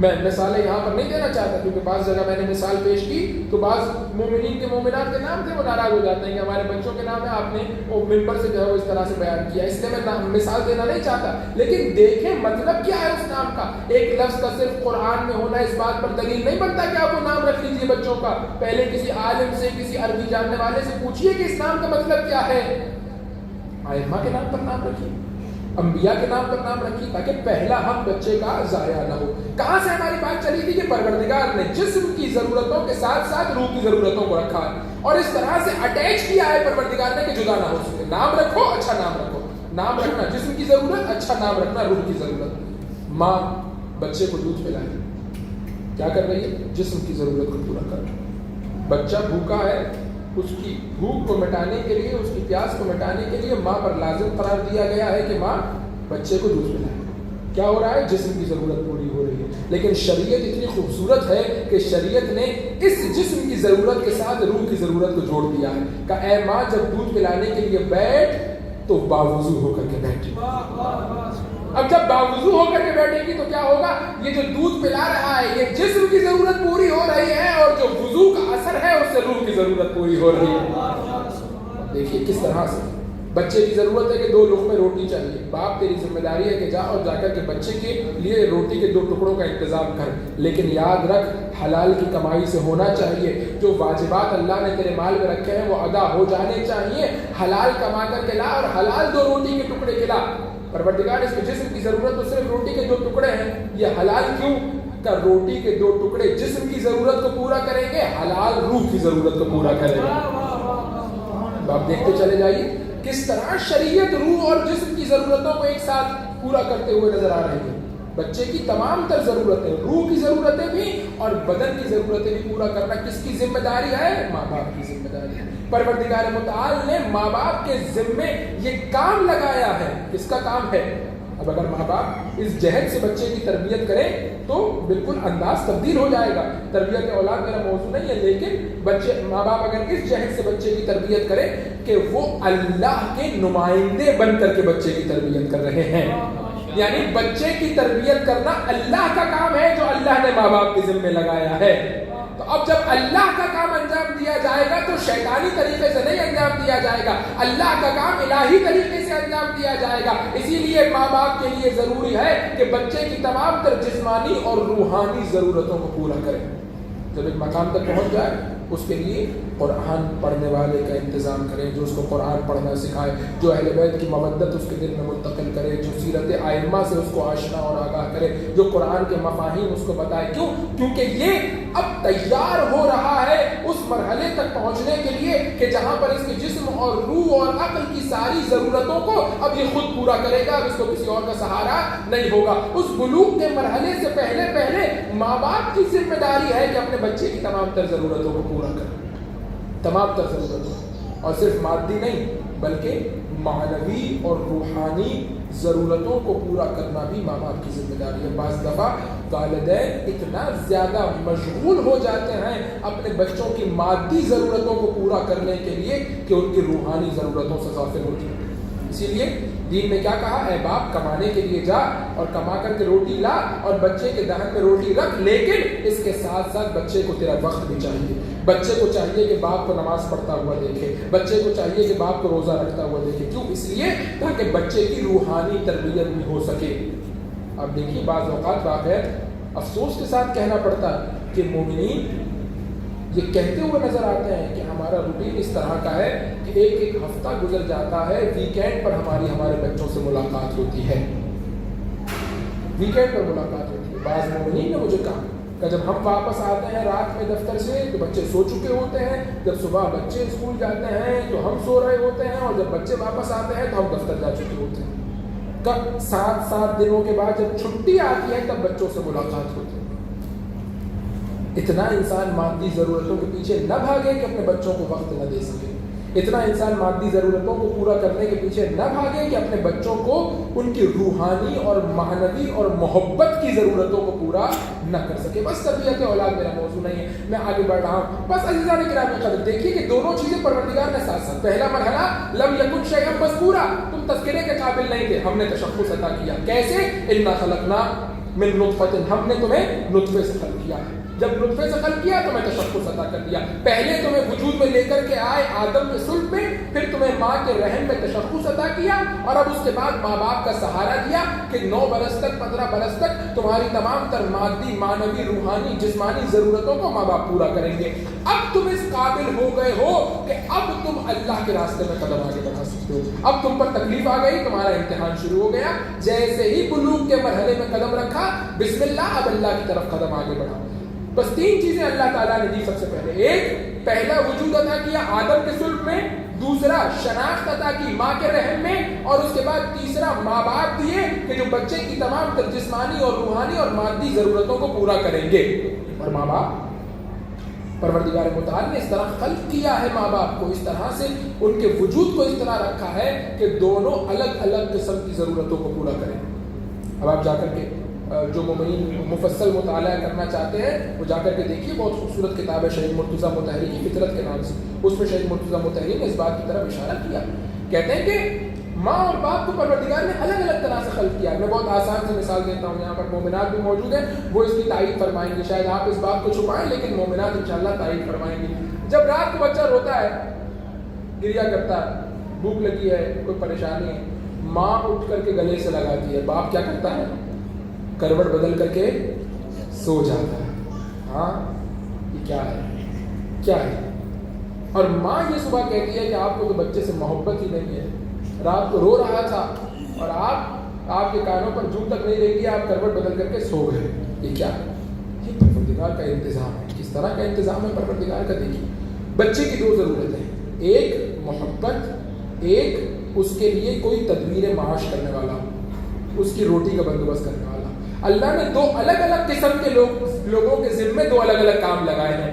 میں مثالیں یہاں پر نہیں دینا چاہتا کیونکہ بعض جگہ میں نے مثال پیش کی تو بعض مومنین کے مومنات کے نام تھے وہ ناراض ہو جاتے ہیں کہ ہمارے بچوں کے نام ہے، آپ نے وہ ممبر سے جو ہے وہ اس طرح سے بیان کیا، اس لیے میں مثال دینا نہیں چاہتا۔ لیکن دیکھیں مطلب کیا ہے اس نام کا۔ ایک لفظ کا صرف قرآن میں ہونا اس بات پر دلیل نہیں بنتا کہ آپ وہ نام رکھ لیجیے بچوں کا۔ پہلے کسی عالم سے، کسی عربی جاننے والے سے پوچھیے کہ اس نام کا مطلب کیا ہے۔ ائمہ کے نام پر نام رکھیے، انبیاء کے نام پر نام رکھیے، تاکہ پہلا حق بچے کا ضائع نہ ہو۔ کہاں سے ہماری بات چلی تھی کہ پروردگار نے جسم کی ضرورتوں کے ساتھ ساتھ روح کی ضرورتوں کو رکھا ہے اور اس طرح سے اٹیچ کیا ہے پروردگار نے کہ جدا نہ ہو سکے۔ نام رکھو، اچھا نام رکھو۔ نام رکھنا جسم کی ضرورت، اچھا نام رکھنا روح کی ضرورت۔ ماں بچے کو دودھ پلائے، کیا کر رہی ہے؟ جسم کی ضرورت کو پورا کر رہی ہے۔ بچہ بھوکا ہے، اس کی بھوک کو مٹانے کے لیے، اس کی پیاس کو مٹانے کے لیے ماں پر لازم قرار دیا گیا ہے کہ ماں بچے کو دودھ پلائے۔ کیا ہو رہا ہے؟ جسم کی ضرورت پوری ہو رہی ہے۔ لیکن شریعت اتنی خوبصورت ہے کہ شریعت نے اس جسم کی ضرورت کے ساتھ روح کی ضرورت کو جوڑ دیا ہے کہ اے ماں جب دودھ پلانے کے لیے بیٹھ تو باوضو ہو کر کے بیٹھے۔ اب جب باوضو ہو کر کے بیٹھے گی تو کیا ہوگا؟ یہ جو دودھ پلا رہا ہے یہ جسم کی ضرورت پوری ہو رہی ہے اور جو وضو کا اثر ہے اس سے روح کی ضرورت پوری ہو رہی ہے۔ دیکھیے کس طرح سے بچے کی ضرورت ہے کہ 2 لقمے روٹی چاہیے، باپ تیری ذمہ داری ہے کہ جا اور جا کر کے بچے کے لیے روٹی کے 2 ٹکڑوں کا انتظام کر، لیکن یاد رکھ حلال کی کمائی سے ہونا چاہیے۔ جو واجبات اللہ نے تیرے مال میں رکھے ہیں وہ ادا ہو جانے چاہیے۔ حلال کما کر کے لا اور حلال 2 روٹی کے ٹکڑے کھلا۔ پروردگار اس کے جسم کی ضرورت تو صرف روٹی کے 2 ٹکڑے ہیں، یہ حلال کیوں کہ روٹی کے 2 ٹکڑے جسم کی ضرورت کو پورا کریں گے، حلال روح کی ضرورت کو پورا کرے گا۔ آپ دیکھتے چلے جائیے کس طرح شریعت روح اور جسم کی ضرورتوں کو ایک ساتھ پورا کرتے ہوئے نظر آ رہی ہے۔ بچے کی تمام تر ضرورتیں، روح کی ضرورتیں بھی اور بدن کی ضرورتیں بھی پورا کرنا کس کی ذمہ داری ہے؟ ماں باپ کی ذمہ داری ہے۔ پروردگار متعال نے ماں باپ کے ذمے یہ کام لگایا ہے۔ کس کا کام ہے؟ اب اگر ماں باپ اس جہد سے بچے کی تربیت کریں تو بالکل انداز تبدیل ہو جائے گا۔ تربیت اولاد میرا موضوع نہیں ہے، لیکن ماں باپ اگر اس جہد سے بچے کی تربیت کریں کہ وہ اللہ کے نمائندے بن کر کے بچے کی تربیت کر رہے ہیں، یعنی بچے کی تربیت کرنا اللہ کا کام ہے جو اللہ نے ماں باپ کے ذمے لگایا ہے۔ تو اب جب اللہ کا کام انجام دیا جائے گا تو شیطانی طریقے سے نہیں انجام دیا جائے گا، اللہ کا کام الہی طریقے سے انجام دیا جائے گا۔ اسی لیے ماں باپ کے لیے ضروری ہے کہ بچے کی تمام تر جسمانی اور روحانی ضرورتوں کو پورا کریں۔ جب ایک مقام تک پہنچ جائے اس کے لیے قرآن پڑھنے والے کا انتظام کریں، جو اس کو قرآن پڑھنا سکھائے، جو اہل بیت کی مودت اس کے دل میں منتقل کرے، جو سیرت ائمہ سے اس کو آشنا اور آگاہ کرے، جو قرآن کے مفاہیم اس کو بتائے۔ کیوں؟ کیونکہ یہ اب تیار ہو رہا ہے اس مرحلے تک پہنچنے کے لیے کہ جہاں پر اس کے جسم اور روح اور عقل کی ساری ضرورتوں کو اب یہ خود پورا کرے گا، اب اس کو کسی اور کا سہارا نہیں ہوگا۔ اس بلوغ کے مرحلے سے پہلے ماں باپ کی ذمہ داری ہے کہ اپنے بچے کی تمام تر ضرورتوں کو پورا کریں، تمام تر ضرورتوں، اور صرف مادی نہیں بلکہ معنوی اور روحانی ضرورتوں کو پورا کرنا بھی ماں باپ کی ذمہ داری ہے۔ بعض دفعہ والدین اتنا زیادہ مشغول ہو جاتے ہیں اپنے بچوں کی مادی ضرورتوں کو پورا کرنے کے لیے کہ ان کی روحانی ضرورتوں سے غافل ہوتی ہیں۔ اسی لیے دین نے کیا کہا؟ اے باپ کمانے کے لیے جا اور کما کر کے روٹی لا اور بچے کے دہن میں روٹی رکھ، لیکن اس کے ساتھ ساتھ بچے کو تیرا وقت بھی چاہیے۔ بچے کو چاہیے کہ باپ کو نماز پڑھتا ہوا دیکھے، بچے کو چاہیے کہ باپ کو روزہ رکھتا ہوا دیکھے۔ کیوں؟ اس لیے تاکہ بچے کی روحانی تربیت بھی ہو سکے۔ اب دیکھیے بعض اوقات واقع افسوس کے ساتھ کہنا پڑتا ہے کہ مومنین یہ کہتے ہوئے نظر آتے ہیں کہ ہمارا روٹین اس طرح کا ہے کہ ایک ہفتہ گزر جاتا ہے، ویکینڈ پر ہمارے بچوں سے ملاقات ہوتی ہے، ویکینڈ پر ملاقات ہوتی ہے۔ بعض مومنین نے مجھے کہا کہ جب ہم واپس آتے ہیں رات میں دفتر سے تو بچے سو چکے ہوتے ہیں، جب صبح بچے اسکول جاتے ہیں تو ہم سو رہے ہوتے ہیں، اور جب بچے واپس آتے ہیں تو ہم دفتر جا چکے ہوتے ہیں۔ 7 دنوں کے بعد جب چھٹی آتی ہے تب بچوں سے ملاقات ہوتی ہے۔ اتنا انسان مادی ضرورتوں کے پیچھے نہ بھاگے کہ اپنے بچوں کو وقت نہ دے سکے، اتنا انسان مادی ضرورتوں کو پورا کرنے کے پیچھے نہ بھاگے کہ اپنے بچوں کو ان کی روحانی اور معنوی اور محبت کی ضرورتوں کو پورا نہ کر سکے۔ بس تربیت اولاد میرا موضوع نہیں ہے، میں آگے بڑھ رہا ہوں۔ بس عزیزان کرام قدر دیکھیے کہ دونوں چیزیں پروردگار نے ساتھ ساتھ، پہلا مرحلہ لم یکن شیئا مذکورا، تم تذکرے کے قابل نہیں تھے، ہم نے تشخص عطا کیا۔ کیسے؟ انا خلقنا من نطفۃ، ہم نے تمہیں نطفے سے خلق کیا، جب نطفے سے خلق کیا تمہیں تشخص عطا کر دیا، پہلے تمہیں وجود میں لے کر کے آئے آدم کے صلب میں، پھر تمہیں ماں کے رحم میں تشخص عطا کیا، اور اب اس کے بعد ماں باپ کا سہارا دیا کہ 9 برس تک 15 برس تک تمہاری تمام تر مادی معنوی روحانی جسمانی ضرورتوں کو ماں باپ پورا کریں گے۔ اب تم اس قابل ہو گئے ہو کہ اب تم اللہ کے راستے میں قدم آگے بڑھا سکتے ہو، اب تم پر تکلیف آ گئی، تمہارا امتحان شروع ہو گیا، جیسے ہی بلوغ کے مرحلے میں قدم رکھا، بسم اللہ، اب اللہ کی طرف قدم آگے بڑھا۔ بس 3 چیزیں اللہ تعالیٰ نے دی سب سے پہلے۔ ایک، پہلا وجود عطا کیا آدم کے صلب میں، دوسرا شناخت عطا کی ماں کے رحم میں، اور اس کے بعد تیسرا ماں باپ دیے کہ جو بچے کی تمام تر جسمانی اور روحانی اور مادی ضرورتوں کو پورا کریں گے۔ اور ماں باپ پروردگار متعال نے اس طرح خلق کیا ہے ماں باپ کو، اس طرح سے ان کے وجود کو اس طرح رکھا ہے کہ دونوں الگ الگ قسم کی ضرورتوں کو پورا کریں۔ اب آپ جا کر کے جو مومنین مفصل مطالعہ کرنا چاہتے ہیں وہ جا کر کے دیکھیے، بہت خوبصورت کتاب ہے شہید مرتضیٰ مطہری کی فطرت کے نام سے، اس میں شہید مرتضیٰ مطہری نے اس بات کی طرف اشارہ کیا، کہتے ہیں کہ ماں اور باپ کو پروردگار نے الگ الگ طرح سے خلق کیا ہے۔ میں بہت آسان سے مثال دیتا ہوں، یہاں پر مومنات بھی موجود ہیں، وہ اس کی تائید فرمائیں گے، شاید آپ اس بات کو چھپائیں لیکن مومنات انشاءاللہ تائید فرمائیں گے۔ جب رات کو بچہ روتا ہے، گریا کرتا ہے، بھوک لگی ہے، کوئی پریشانی ہے، ماں اٹھ کر کے گلے سے لگاتی ہے، باپ کیا کرتا ہے؟ کروٹ بدل کر کے سو جاتا ہے۔ ہاں یہ کیا ہے؟ اور ماں یہ صبح کہتی ہے کہ آپ کو تو بچے سے محبت ہی نہیں ہے، رات کو رو رہا تھا اور آپ کے کانوں پر جوں تک نہیں رہی، آپ کروٹ بدل کر کے سو گئے۔ یہ کیا ہے؟ یہ پروردگار کا انتظام ہے۔ کس طرح کا انتظام ہے پروردگار کا؟ دیکھیے، بچے کی 2 ضرورتیں، ایک محبت، ایک اس کے لیے کوئی تدبیر معاش کرنے والا ہو، اس کی روٹی کا بندوبست کرنے والا۔ اللہ نے 2 الگ الگ قسم کے لوگوں کے ذمے 2 الگ الگ کام لگائے ہیں۔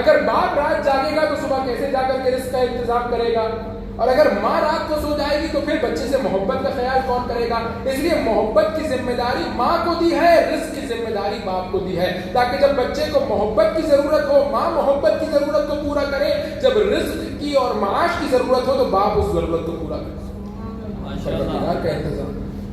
اگر باپ رات جاگے گا تو صبح کیسے جا کر کے رزق کا انتظام کرے گا، اور اگر ماں رات کو سو جائے گی تو پھر بچے سے محبت کا خیال کون کرے گا؟ اس لیے محبت کی ذمہ داری ماں کو دی ہے، رزق کی ذمہ داری باپ کو دی ہے، تاکہ جب بچے کو محبت کی ضرورت ہو ماں محبت کی ضرورت کو پورا کرے، جب رزق کی اور معاش کی ضرورت ہو تو باپ اس ضرورت کو پورا کرے۔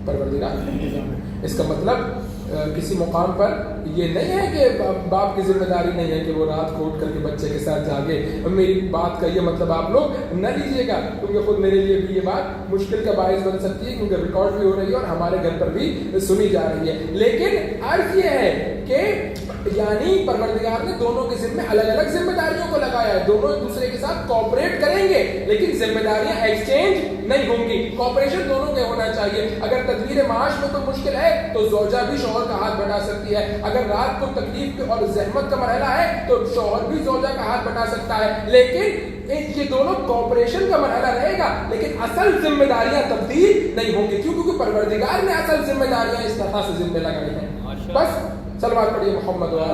پروردگار کا انتظام ہے۔ اس کا مطلب کسی مقام پر یہ نہیں ہے کہ باپ کی ذمہ داری نہیں ہے کہ وہ رات کو اٹھ کر کے بچے کے ساتھ جاگے. میری بات کا یہ مطلب آپ لوگ نہ لیجیے گا, کیونکہ خود میرے لیے بھی یہ بات مشکل کا باعث بن سکتی ہے, کیونکہ ریکارڈ بھی ہو رہی ہے اور ہمارے گھر پر بھی سنی جا رہی ہے. لیکن عرض یہ ہے کہ یعنی پروردگار نے دونوں کے ذمہ الگ الگ ذمہ داریوں کو لگایا ہے. دونوں ایک دوسرے کے ساتھ کوآپریٹ کریں گے, لیکن ذمہ داریاں ایکسچینج نہیں ہوں گی. کوآپریشن دونوں کے ہونا چاہیے. اگر تدبیر معاش میں کوئی مشکل ہے تو زوجہ بھی شوہر کا ہاتھ بٹا سکتی ہے. اگر رات کو تکلیف اور زحمت کا مرحلہ ہے تو شوہر بھی زوجہ کا ہاتھ بٹا سکتا ہے. لیکن یہ دونوں کوآپریشن کا مرحلہ رہے گا, لیکن اصل ذمہ داریاں تبدیل نہیں ہوں گی. کیوں؟ کیونکہ پروردگار نے اصل ذمہ داریاں اس طرح سے ذمہ لگائی ہیں. بس صلوات پڑھیے محمد وعلی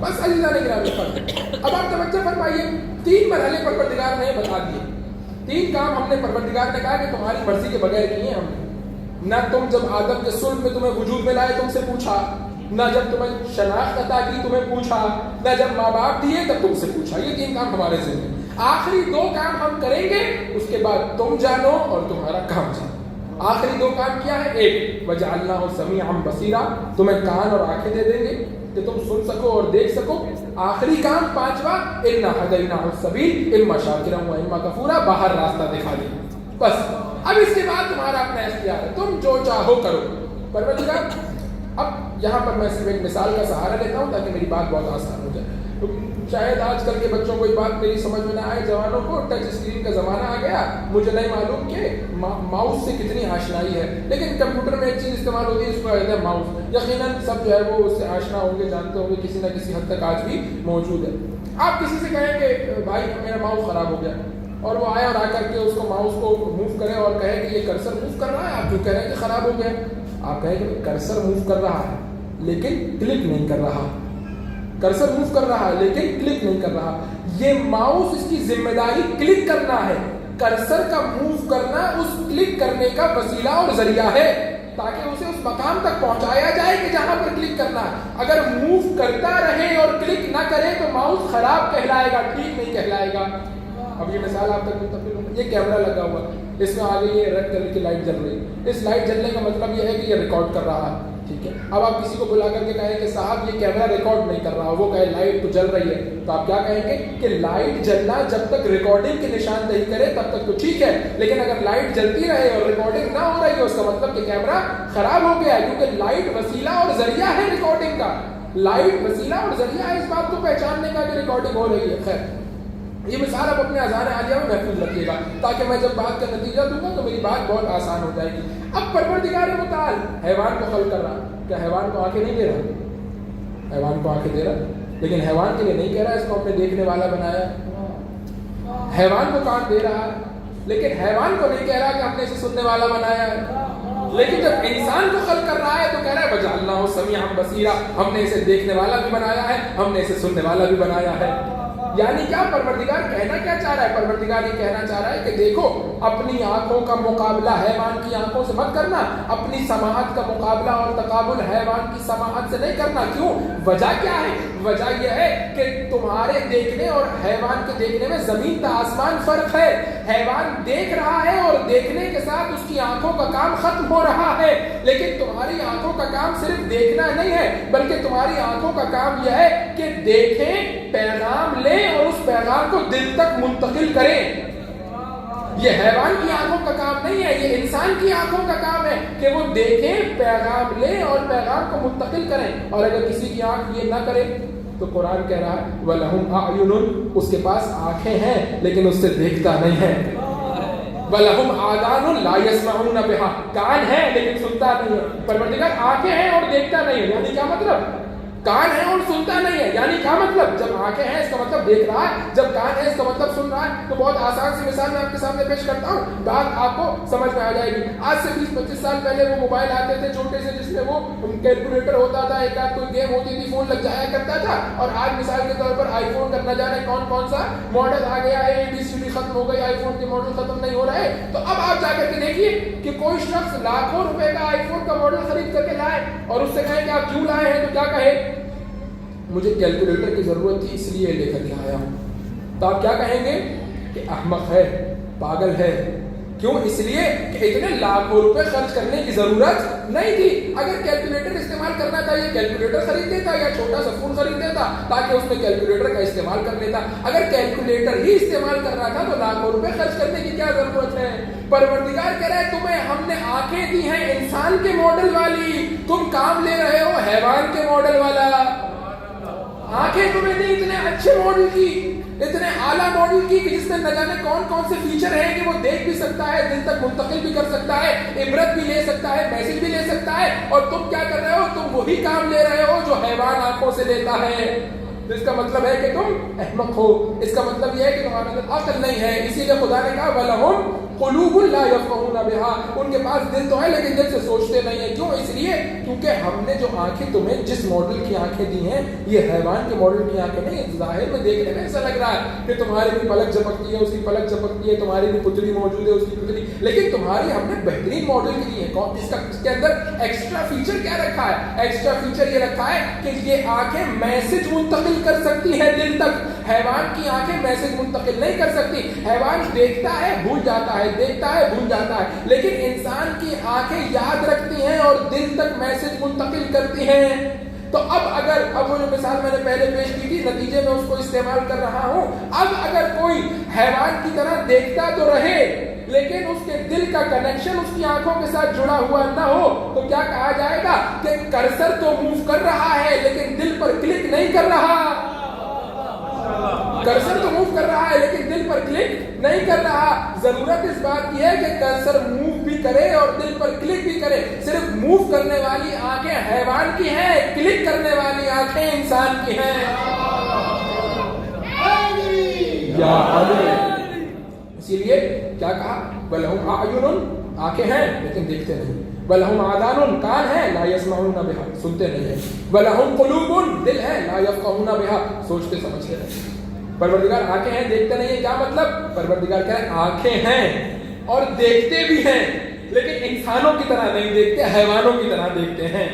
بس عزیزان گرامی. اب آپ توجہ فرمائیے, 3 مرحلے پروردگار نے بتا دیے. 3 کام ہم نے پروردگار نے کہا کہ تمہاری مرضی کے بغیر کیے ہم نے. نہ تم جب آدم کے صلب میں تمہیں وجود میں لائے تم سے پوچھا, نہ جب تمہیں شناخت عطا کی تمہیں پوچھا, نہ جب ماں باپ دیے تب تم سے پوچھا. یہ 3 کام ہمارے ذمہ. آخری 2 کام ہم کریں گے, اس کے بعد تم جانو اور تمہارا کام جانو. آخری 2 کام کیا ہے؟ ایک وجعلناہ سمیعا بصیرا, تمہیں کان اور آنکھیں دے دیں گے کہ تم سن سکو اور دیکھ سکو. آخری کام 5واں انا ہدیناہ السبیل اما شاکرا و اما کفورا, باہر راستہ دکھا دیں. بس اب اس کے بعد تمہارا اپنا اختیار ہے, تم جو چاہو کرو. پروردگار اب یہاں پر میں صرف ایک مثال کا سہارا لیتا ہوں تاکہ میری بات بہت آسان ہو جائے. شاید آج کل کے بچوں کو یہ بات میری سمجھ میں نہ آئے, جوانوں کو ٹچ اسکرین کا زمانہ آ گیا. مجھے نہیں معلوم کہ ماؤس سے کتنی آشنائی ہے, لیکن کمپیوٹر میں ایک چیز استعمال ہوتی ہے, اس کو کہتے ہیں ماؤس. یقیناً سب جو ہے وہ اس سے آشنا ہوں گے, جانتے ہوں گے, کسی نہ کسی حد تک آج بھی موجود ہے. آپ کسی سے کہیں کہ بھائی میرا ماؤس خراب ہو گیا, اور وہ آئے اور آ کر کے اس کو ماؤس کو موو کرے اور کہے کہ یہ کرسر موو کر رہا ہے, آپ کیوں کہہ رہے ہیں کہ خراب ہو گیا؟ آپ کہیں کہ کرسر موو کر رہا ہے لیکن کلک نہیں کر رہا. کرسر موو کر رہا ہے لیکن کلک نہیں کر رہا. یہ ماؤس, اس کی ذمہ داری کلک کرنا ہے. کرسر کا موو کرنا اس کلک کرنے کا وسیلہ اور ذریعہ ہے, تاکہ اسے اس مقام تک پہنچایا جائے کہ جہاں پر کلک کرنا ہے. اگر موو کرتا رہے اور کلک نہ کرے تو ماؤس خراب کہلائے گا, ٹھیک نہیں کہلائے گا. اب یہ مثال آپ تک منتقل ہوگی. یہ کیمرہ لگا ہوا ہے, اس میں آگے یہ ریڈ کلر کی لائٹ جل رہی ہے. اس لائٹ جلنے کا مطلب یہ ہے کہ یہ ریکارڈ کر رہا ہے, ٹھیک ہے. اب آپ کسی کو بلا کر کے کہیں کہ صاحب یہ کیمرہ ریکارڈ نہیں کر رہا, وہ کہے لائٹ تو جل رہی ہے, تو آپ کیا کہیں گے کہ لائٹ جلنا جب تک ریکارڈنگ کی نشاندہی کرے تب تک تو ٹھیک ہے, لیکن اگر لائٹ جلتی رہے اور ریکارڈنگ نہ ہو رہی ہے اس کا مطلب کہ کیمرہ خراب ہو گیا ہے, کیونکہ لائٹ وسیلہ اور ذریعہ ہے ریکارڈنگ کا. لائٹ وسیلہ اور ذریعہ ہے اس بات کو پہچاننے کا کہ ریکارڈنگ ہو رہی ہے. خیر, یہ مثال آپ اپنے اذان عالیہ میں محفوظ رکھیے گا, تاکہ میں جب بات کا نتیجہ دوں گا تو میری بات بہت آسان ہو جائے گی. اب پروردگار متعال حیوان کو خلق کر رہا, کیا حیوان کو آنکھیں نہیں دے رہا؟ حیوان کو آنکھیں دے رہا, لیکن حیوان کے لیے نہیں کہہ رہا اس کو ہم نے دیکھنے والا بنایا. حیوان کو کان دے رہا ہے, لیکن حیوان کو نہیں کہہ رہا کہ ہم نے اسے سننے والا بنایا ہے. لیکن جب انسان کو خلق کر رہا ہے تو کہہ رہا ہے وجعلناہ سمیعا بصیرا, ہم نے اسے دیکھنے والا بھی بنایا ہے, ہم نے اسے سننے والا بھی بنایا ہے. یعنی کیا پروردگار کہنا کیا چاہ رہا ہے؟ پروردگار یہ کہنا چاہ رہا ہے کہ دیکھو, اپنی آنکھوں کا مقابلہ حیوان کی آنکھوں سے مت کرنا, اپنی سماعت کا مقابلہ اور تقابل حیوان کی سماعت سے نہیں کرنا. کیوں؟ وجہ کیا ہے؟ وجہ یہ ہے کہ تمہارے دیکھنے اور حیوان کے دیکھنے میں زمین تا آسمان فرق ہے. حیوان دیکھ رہا ہے اور دیکھنے کے ساتھ اس کی آنکھوں کا کام ختم ہو رہا ہے, لیکن تمہاری آنکھوں کا کام صرف دیکھنا نہیں ہے, بلکہ تمہاری آنکھوں کا کام یہ ہے کہ دیکھیں, پیغام لیں اور اس پیغام کو دل تک منتقل کریں. یہ حیوان کی آنکھوں کا کام نہیں ہے, یہ انسان کی آنکھوں کا کام ہے کہ وہ دیکھیں, پیغام لیں اور پیغام کو منتقل کریں. اور اگر کسی کی آنکھ یہ نہ کرے تو قرآن کہہ رہا ہے وَلَهُمْ أَعْيُنٌ, اس کے پاس آنکھیں ہیں لیکن اس سے دیکھتا نہیں ہے. وَلَهُمْ آذَانٌ لَا يَسْمَعُونَ بِهَا, کان ہے لیکن سنتا نہیں ہے. پروردگار آنکھیں ہیں اور دیکھتا نہیں ہے, یعنی کیا مطلب؟ کان ہے اور سنتا نہیں ہے, یعنی کیا مطلب؟ جب آنکھیں ہیں اس کا مطلب دیکھ رہا ہے, جب کان ہے اس کا مطلب سن رہا ہے. تو بہت آسان سی مثال میں آپ کے سامنے پیش کرتا ہوں, بات آپ کو سمجھ میں آ جائے گی. آج سے 20-25 سال پہلے وہ موبائل آتے تھے چھوٹے سے, جس میں وہ کیلکولیٹر ہوتا تھا, ایک آدھ کوئی گیم ہوتی تھی, فون لگ جایا کرتا تھا. اور آج مثال کے طور پر آئی فون کا نہ جانے کون کون سا ماڈل آ گیا ہے, ABCD ختم ہو گئی, آئی فون کے ماڈل ختم نہیں ہو رہے. تو اب آپ جا کر کے دیکھیے کہ کوئی شخص لاکھوں روپے کا آئی فون کا ماڈل خرید کر کے لائے اور اس سے کہیں کہ آپ کیوں لائے ہیں, تو کیا کہے؟ مجھے کیلکولیٹر کی ضرورت تھی اس لیے لے کر کے آیا ہوں. تو آپ کیا کہیں گے کہ احمق ہے, پاگل ہے, کیوں؟ اس لیے کہ اتنے لاکھوں روپے خرچ کرنے کی ضرورت نہیں تھی. اگر کیلکولیٹر استعمال کرنا تھا یہ کیلکولیٹر خرید لیتا یا چھوٹا سا فون خرید لیتا تاکہ اس میں کیلکولیٹر کا استعمال کر لیتا. اگر کیلکولیٹر ہی استعمال کر رہا تھا تو لاکھوں روپے خرچ کرنے کی کیا ضرورت ہے؟ پروردگار کہہ رہا ہے تمہیں ہم نے آنکھیں دی ہیں انسان کے ماڈل والی, تم کام لے رہے ہو حیوان کے ماڈل والا. آنکھیں تمہیں دی اتنے اچھے ماڈل کی, اتنے اعلیٰ ماڈل کی کہ جس میں نہ جانے کون کون سے فیچر ہیں کہ وہ دیکھ بھی سکتا ہے, دل تک منتقل بھی کر سکتا ہے, عبرت بھی لے سکتا ہے, میسج بھی لے سکتا ہے. اور تم کیا کر رہے ہو؟ تم وہی کام لے رہے ہو جو حیوان آنکھوں سے لیتا ہے. تو اس کا مطلب ہے کہ تم احمق ہو, اس کا مطلب یہ ہے کہ تمہارے اندر عقل نہیں ہے. اسی لیے خدا نے کہا وَلَهُمْ قلوب لا يفقهون بها, ان کے پاس دل تو ہے لیکن دل سے سوچتے نہیں ہیں. کیوں؟ اس لیے کیونکہ ہم نے جو آنکھیں تمہیں جس ماڈل کی آنکھیں دی ہیں یہ حیوان کے ماڈل کی آنکھیں نہیں. ظاہر میں دیکھنے میں ایسا لگ رہا ہے کہ تمہاری بھی پلک جھپکتی ہے, اس کی پلک جھپکتی ہے, تمہاری بھی پتلی موجود ہے, اس کی پتلی, لیکن تمہاری ہم نے بہترین ماڈل کی دی ہے. اس کے اندر ایکسٹرا فیچر کیا رکھا ہے؟ ایکسٹرا فیچر یہ رکھا ہے کہ یہ آنکھیں میسج منتقل کر سکتی ہے دل تک. حیوان کی آنکھیں میسج منتقل نہیں کر سکتی. حیوان دیکھتا ہے بھول جاتا ہے, دیکھتا ہے بھول جاتا ہے, لیکن انسان کی آنکھیں یاد رکھتی ہیں اور دل تک میسج منتقل کرتی ہیں. تو اب وہ جو مثال میں نے پہلے پیش کی تھی نتیجے میں اس کو استعمال کر رہا ہوں. اب اگر کوئی حیوان کی طرح دیکھتا تو رہے لیکن اس کے دل کا کنیکشن اس کی آنکھوں کے ساتھ جڑا ہوا نہ ہو تو کیا کہا جائے گا؟ کہ کرسر تو موو کر رہا ہے لیکن دل پر کلک نہیں کر رہا. کرسر تو موو کر رہا ہے لیکن دل پر کلک نہیں کر رہا. ضرورت اس بات کی ہے کہ کرسر موو بھی کرے اور دل پر کلک بھی کرے. صرف موو کرنے والی آنکھیں حیوان کی ہیں, کلک کرنے والی آنکھیں انسان کی ہیں. یا اسی لیے کیا کہا؟ وَلَهُمْ أَعْيُنٌ, آنکھیں ہیں لیکن دیکھتے نہیں. وَلَهُمْ آذَانٌ, کان ہے لا يَسْمَعُونَ بِهَا, سنتے نہیں ہیں. وَلَهُمْ قُلُوبٌ, دل ہے لا يَفْقَهُونَ بِهَا, سوچتے سمجھتے نہیں. پروردگار آنکھیں ہیں دیکھتے نہیں ہیں, کیا مطلب؟ پروردگار کہہ رہے ہیں آنکھیں ہیں اور دیکھتے بھی ہیں لیکن انسانوں کی طرح نہیں دیکھتے, حیوانوں کی طرح دیکھتے ہیں.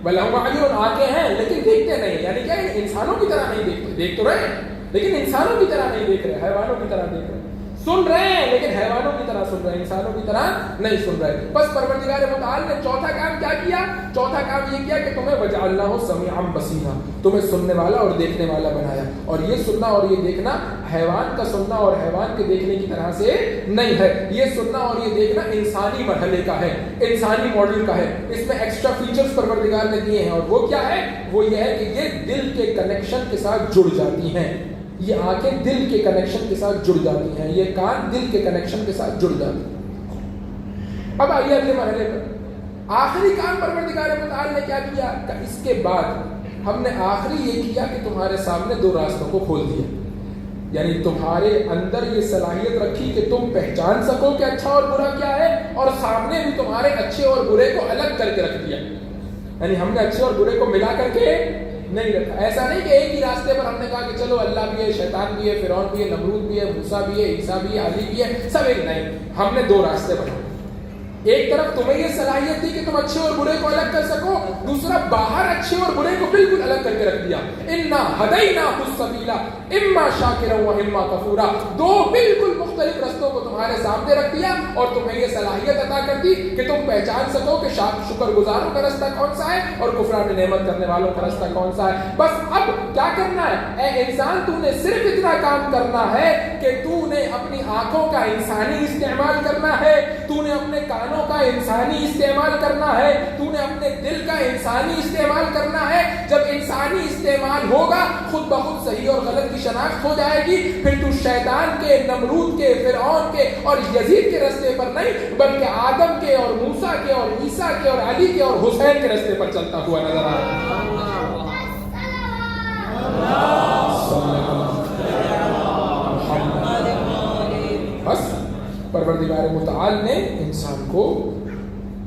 وَلَهُمْ أَعْيُنٌ, آنکھیں ہیں لیکن دیکھتے نہیں, یعنی کیا انسانوں کی طرح نہیں دیکھتے. دیکھ تو رہے لیکن انسانوں کی طرح نہیں دیکھ رہے, حیوانوں کی طرح دیکھ رہے. سن رہے ہیں لیکن حیوانوں کی طرح سن رہے ہیں, انسانوں کی طرح نہیں سن رہے. بس پروردگار متعال نے چوتھا کام کیا کیا؟ چوتھا کام یہ کیا کہ تمہیں وَجَعَلْنَاهُ سَمِيعًا بَصِيرًا, تمہیں سننے والا اور دیکھنے والا بنایا. اور یہ سننا اور یہ دیکھنا حیوان کا سننا اور حیوان کے دیکھنے کی طرح سے نہیں ہے. یہ سننا اور یہ دیکھنا انسانی مرحلے کا ہے, انسانی ماڈل کا ہے. اس میں ایکسٹرا فیچرز پروردگار نے دیے ہیں اور وہ کیا ہے؟ وہ یہ ہے کہ یہ دل کے کنیکشن کے ساتھ جڑ جاتی ہیں. یہ آنکھیں دل کے کنیکشن کے ساتھ جڑ جاتی ہیں, یہ کان دل کے کنیکشن کے ساتھ جڑ جاتے ہیں. اب آئیے اگلے مرحلے پر. آخری کام پروردگار متعال نے کیا کیا؟ اس کے بعد ہم نے آخری یہ کیا کہ تمہارے سامنے دو راستوں کو کھول دیا. یعنی تمہارے اندر یہ صلاحیت رکھی کہ تم پہچان سکو کہ اچھا اور برا کیا ہے, اور سامنے بھی تمہارے اچھے اور برے کو الگ کر کے رکھ دیا. یعنی ہم نے اچھے اور برے کو ملا کر کے نہیں رکھا. ایسا نہیں کہ ایک ہی راستے پر ہم نے کہا کہ چلو اللہ بھی ہے, شیطان بھی ہے, فرعون بھی ہے, نمرود بھی ہے, موسیٰ بھی ہے, عیسیٰ بھی ہے, علی بھی ہے, سب ایک. نہیں, ہم نے دو راستے بنائے. ایک طرف تمہیں یہ صلاحیت دی کہ تم اچھے اور برے کو الگ کر سکو, دوسرا باہر اچھے اور برے کو بالکل الگ کر کے رکھ دیا. اِنَّا هَدَيْنَاهُ السَّبِيلَ إِمَّا شَاكِرًا وَإِمَّا كَفُورًا, دو بالکل مختلف رستوں کو تمہارے سامنے رکھ دیا اور تمہیں یہ صلاحیت عطا کر دی کہ تم پہچان سکو کہ شکر گزاروں کا رستہ کون سا ہے اور کفران نعمت کرنے والوں کا رستہ کون سا ہے. بس اب کیا کرنا ہے؟ اے انسان, تو نے صرف اتنا کام کرنا ہے کہ تو نے اپنی آنکھوں کا انسانی استعمال کرنا ہے, تو نے اپنے کانوں کا انسانی استعمال کرنا ہے, تو نے اپنے دل کا انسانی استعمال کرنا ہے. جب انسانی استعمال ہوگا خود بخود صحیح اور غلط کی شناخت ہو جائے گی. پھر تو شیطان کے, نمرود کے, فرعون کے اور یزید کے رستے پر نہیں بلکہ آدم کے اور موسیٰ کے اور عیسیٰ کے اور علی کے اور حسین کے رستے پر چلتا ہوا نظر آ رہا ہے. بس پروردگار متعال نے انسان کو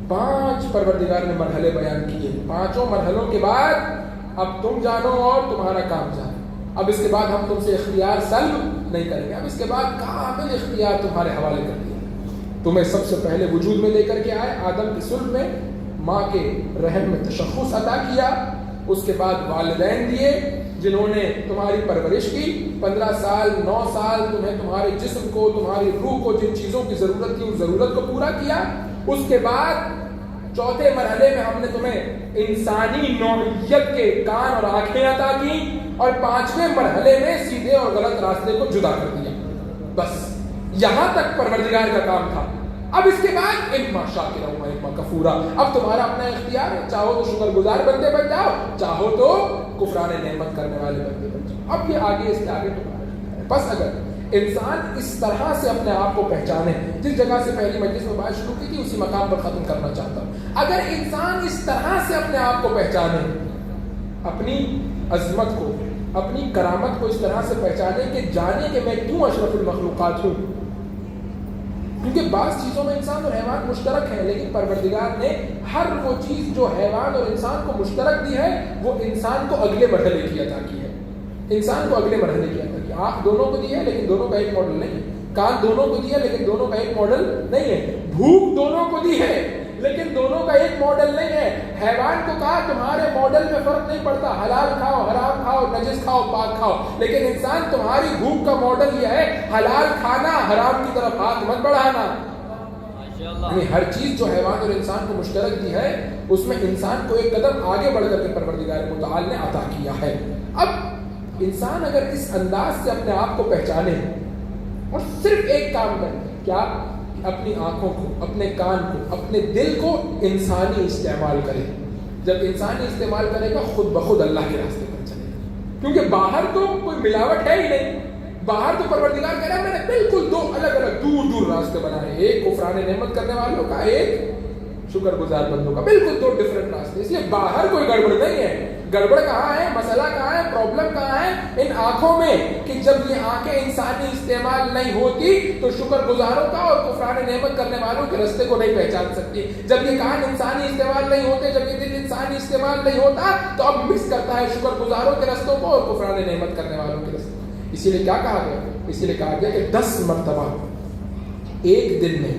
5 پروردگار نے مرحلے بیان کیے. 5 مرحلوں کے بعد اب تم جانو اور تمہارا کام جانو. اب اس کے بعد ہم تم سے اختیار سلب نہیں کریں گے. اب اس کے بعد کامل اختیار تمہارے حوالے کر دیا. تمہیں سب سے پہلے وجود میں لے کر کے آئے, آدم کی صلب میں ماں کے رحم میں تشخص عطا کیا, اس کے بعد والدین دیے, جنہوں نے تمہاری پرورش کی، 15 سال 9 سال تمہیں تمہارے جسم کو، تمہاری روح کو جن چیزوں کی ضرورت تھی اس ضرورت کو پورا کیا. اس کے بعد چوتھے مرحلے میں ہم نے تمہیں انسانی نوعیت کے کان اور آنکھیں عطا کی، اور 5ویں مرحلے میں سیدھے اور غلط راستے کو جدا کر دیا. بس یہاں تک پروردگار کا کام تھا. اب اس کے بعد اما شاکرا و اما کفورا، اب تمہارا اپنا اختیار ہے. چاہو تو شکر گزار بندے بن جاؤ، چاہو تو کفران نعمت کرنے والے بندے بن جاؤ. اب یہ آگے اس کے آگے تمہارا. بس اگر انسان اس طرح سے اپنے آپ کو پہچانے، جس جگہ سے پہلی مجلس میں بات شروع کی تھی اسی مقام پر ختم کرنا چاہتا ہوں. اگر انسان اس طرح سے اپنے آپ کو پہچانے، اپنی عظمت کو، اپنی کرامت کو اس طرح سے پہچانے کہ جانے کہ میں کیوں اشرف المخلوقات ہوں. کیونکہ بعض چیزوں میں انسان اور حیوان مشترک ہیں، لیکن پروردگار نے ہر وہ چیز جو حیوان اور انسان کو مشترک دی ہے وہ انسان کو اگلے مرحلے کی عطا کی ہے. انسان کو اگلے مرحلے کی عطا کی. آنکھ دونوں کو دی ہے لیکن دونوں کا ایک ماڈل نہیں ہے. کان دونوں کو دی ہے لیکن دونوں کا ایک ماڈل نہیں ہے. بھوک دونوں کو دی ہے لیکن دونوں کا ایک ماڈل نہیں ہے. حیوان کو کہا تمہارے ماڈل میں فرق نہیں پڑتا، حلال کھاؤ، حرام کھاؤ، نجس کھاؤ، پاک کھاؤ، لیکن انسان تمہاری بھوک کا ماڈل یہ ہے حلال کھانا، حرام کی طرف ہاتھ مت بڑھانا. یعنی ہر چیز جو حیوان اور انسان کو مشترک دی ہے اس میں انسان کو ایک قدم آگے بڑھ کر کے پروردگار متعال نے عطا کیا ہے. اب انسان اگر اس انداز سے اپنے آپ کو پہچانے اور صرف ایک کام کرے، کیا؟ اپنی آنکھوں کو، اپنے کان کو، اپنے دل کو انسانی استعمال کرے. جب انسانی استعمال کرے گا خود بخود اللہ کے راستے پر چلے گا. کیونکہ باہر تو کوئی ملاوٹ ہے ہی نہیں. باہر تو پروردگار کہہ رہا ہے میں نے بالکل دو الگ الگ دور دور راستے بنائے، ایک کفران نعمت کرنے والوں کا، ایک شکر گزار بندوں کا، بالکل دو ڈیفرنٹ راستے. اس لیے باہر کوئی گڑبڑ نہیں ہے. گڑبڑ کہاں ہے، مسئلہ کہاں ہے، پرابلم کہاں ہے؟ ان آنکھوں میں، کہ جب یہ آنکھیں انسانی استعمال نہیں ہوتی تو شکر گزاروں کا اور کفران نعمت کرنے والوں کے راستے کو نہیں پہچان سکتی. جب یہ کان انسانی استعمال نہیں ہوتے، جب یہ دل انسانی استعمال نہیں ہوتا تو اب مکس کرتا ہے شکر گزاروں کے رستوں کو اور کفران نعمت کرنے والوں کے رستے. اسی لیے کیا کہا گیا؟ اسی لیے کہا گیا کہ 10 مرتبہ ایک دن میں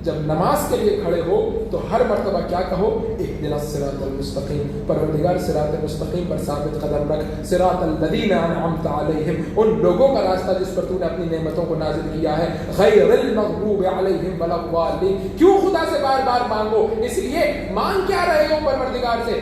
جب نماز کے لیے کھڑے ہو تو ہر مرتبہ کیا کہو؟ اهدنا الصراط المستقیم. پروردگار صراط مستقیم پر ثابت قدم رکھ. صراط الذین انعمت علیہم، ان لوگوں کا راستہ جس پر تو نے اپنی نعمتوں کو نازل کیا ہے. غیر المغضوب علیہم ولا الضالین. کیوں خدا سے بار بار مانگو؟ اس لیے مانگ کیا رہے ہو پروردگار سے؟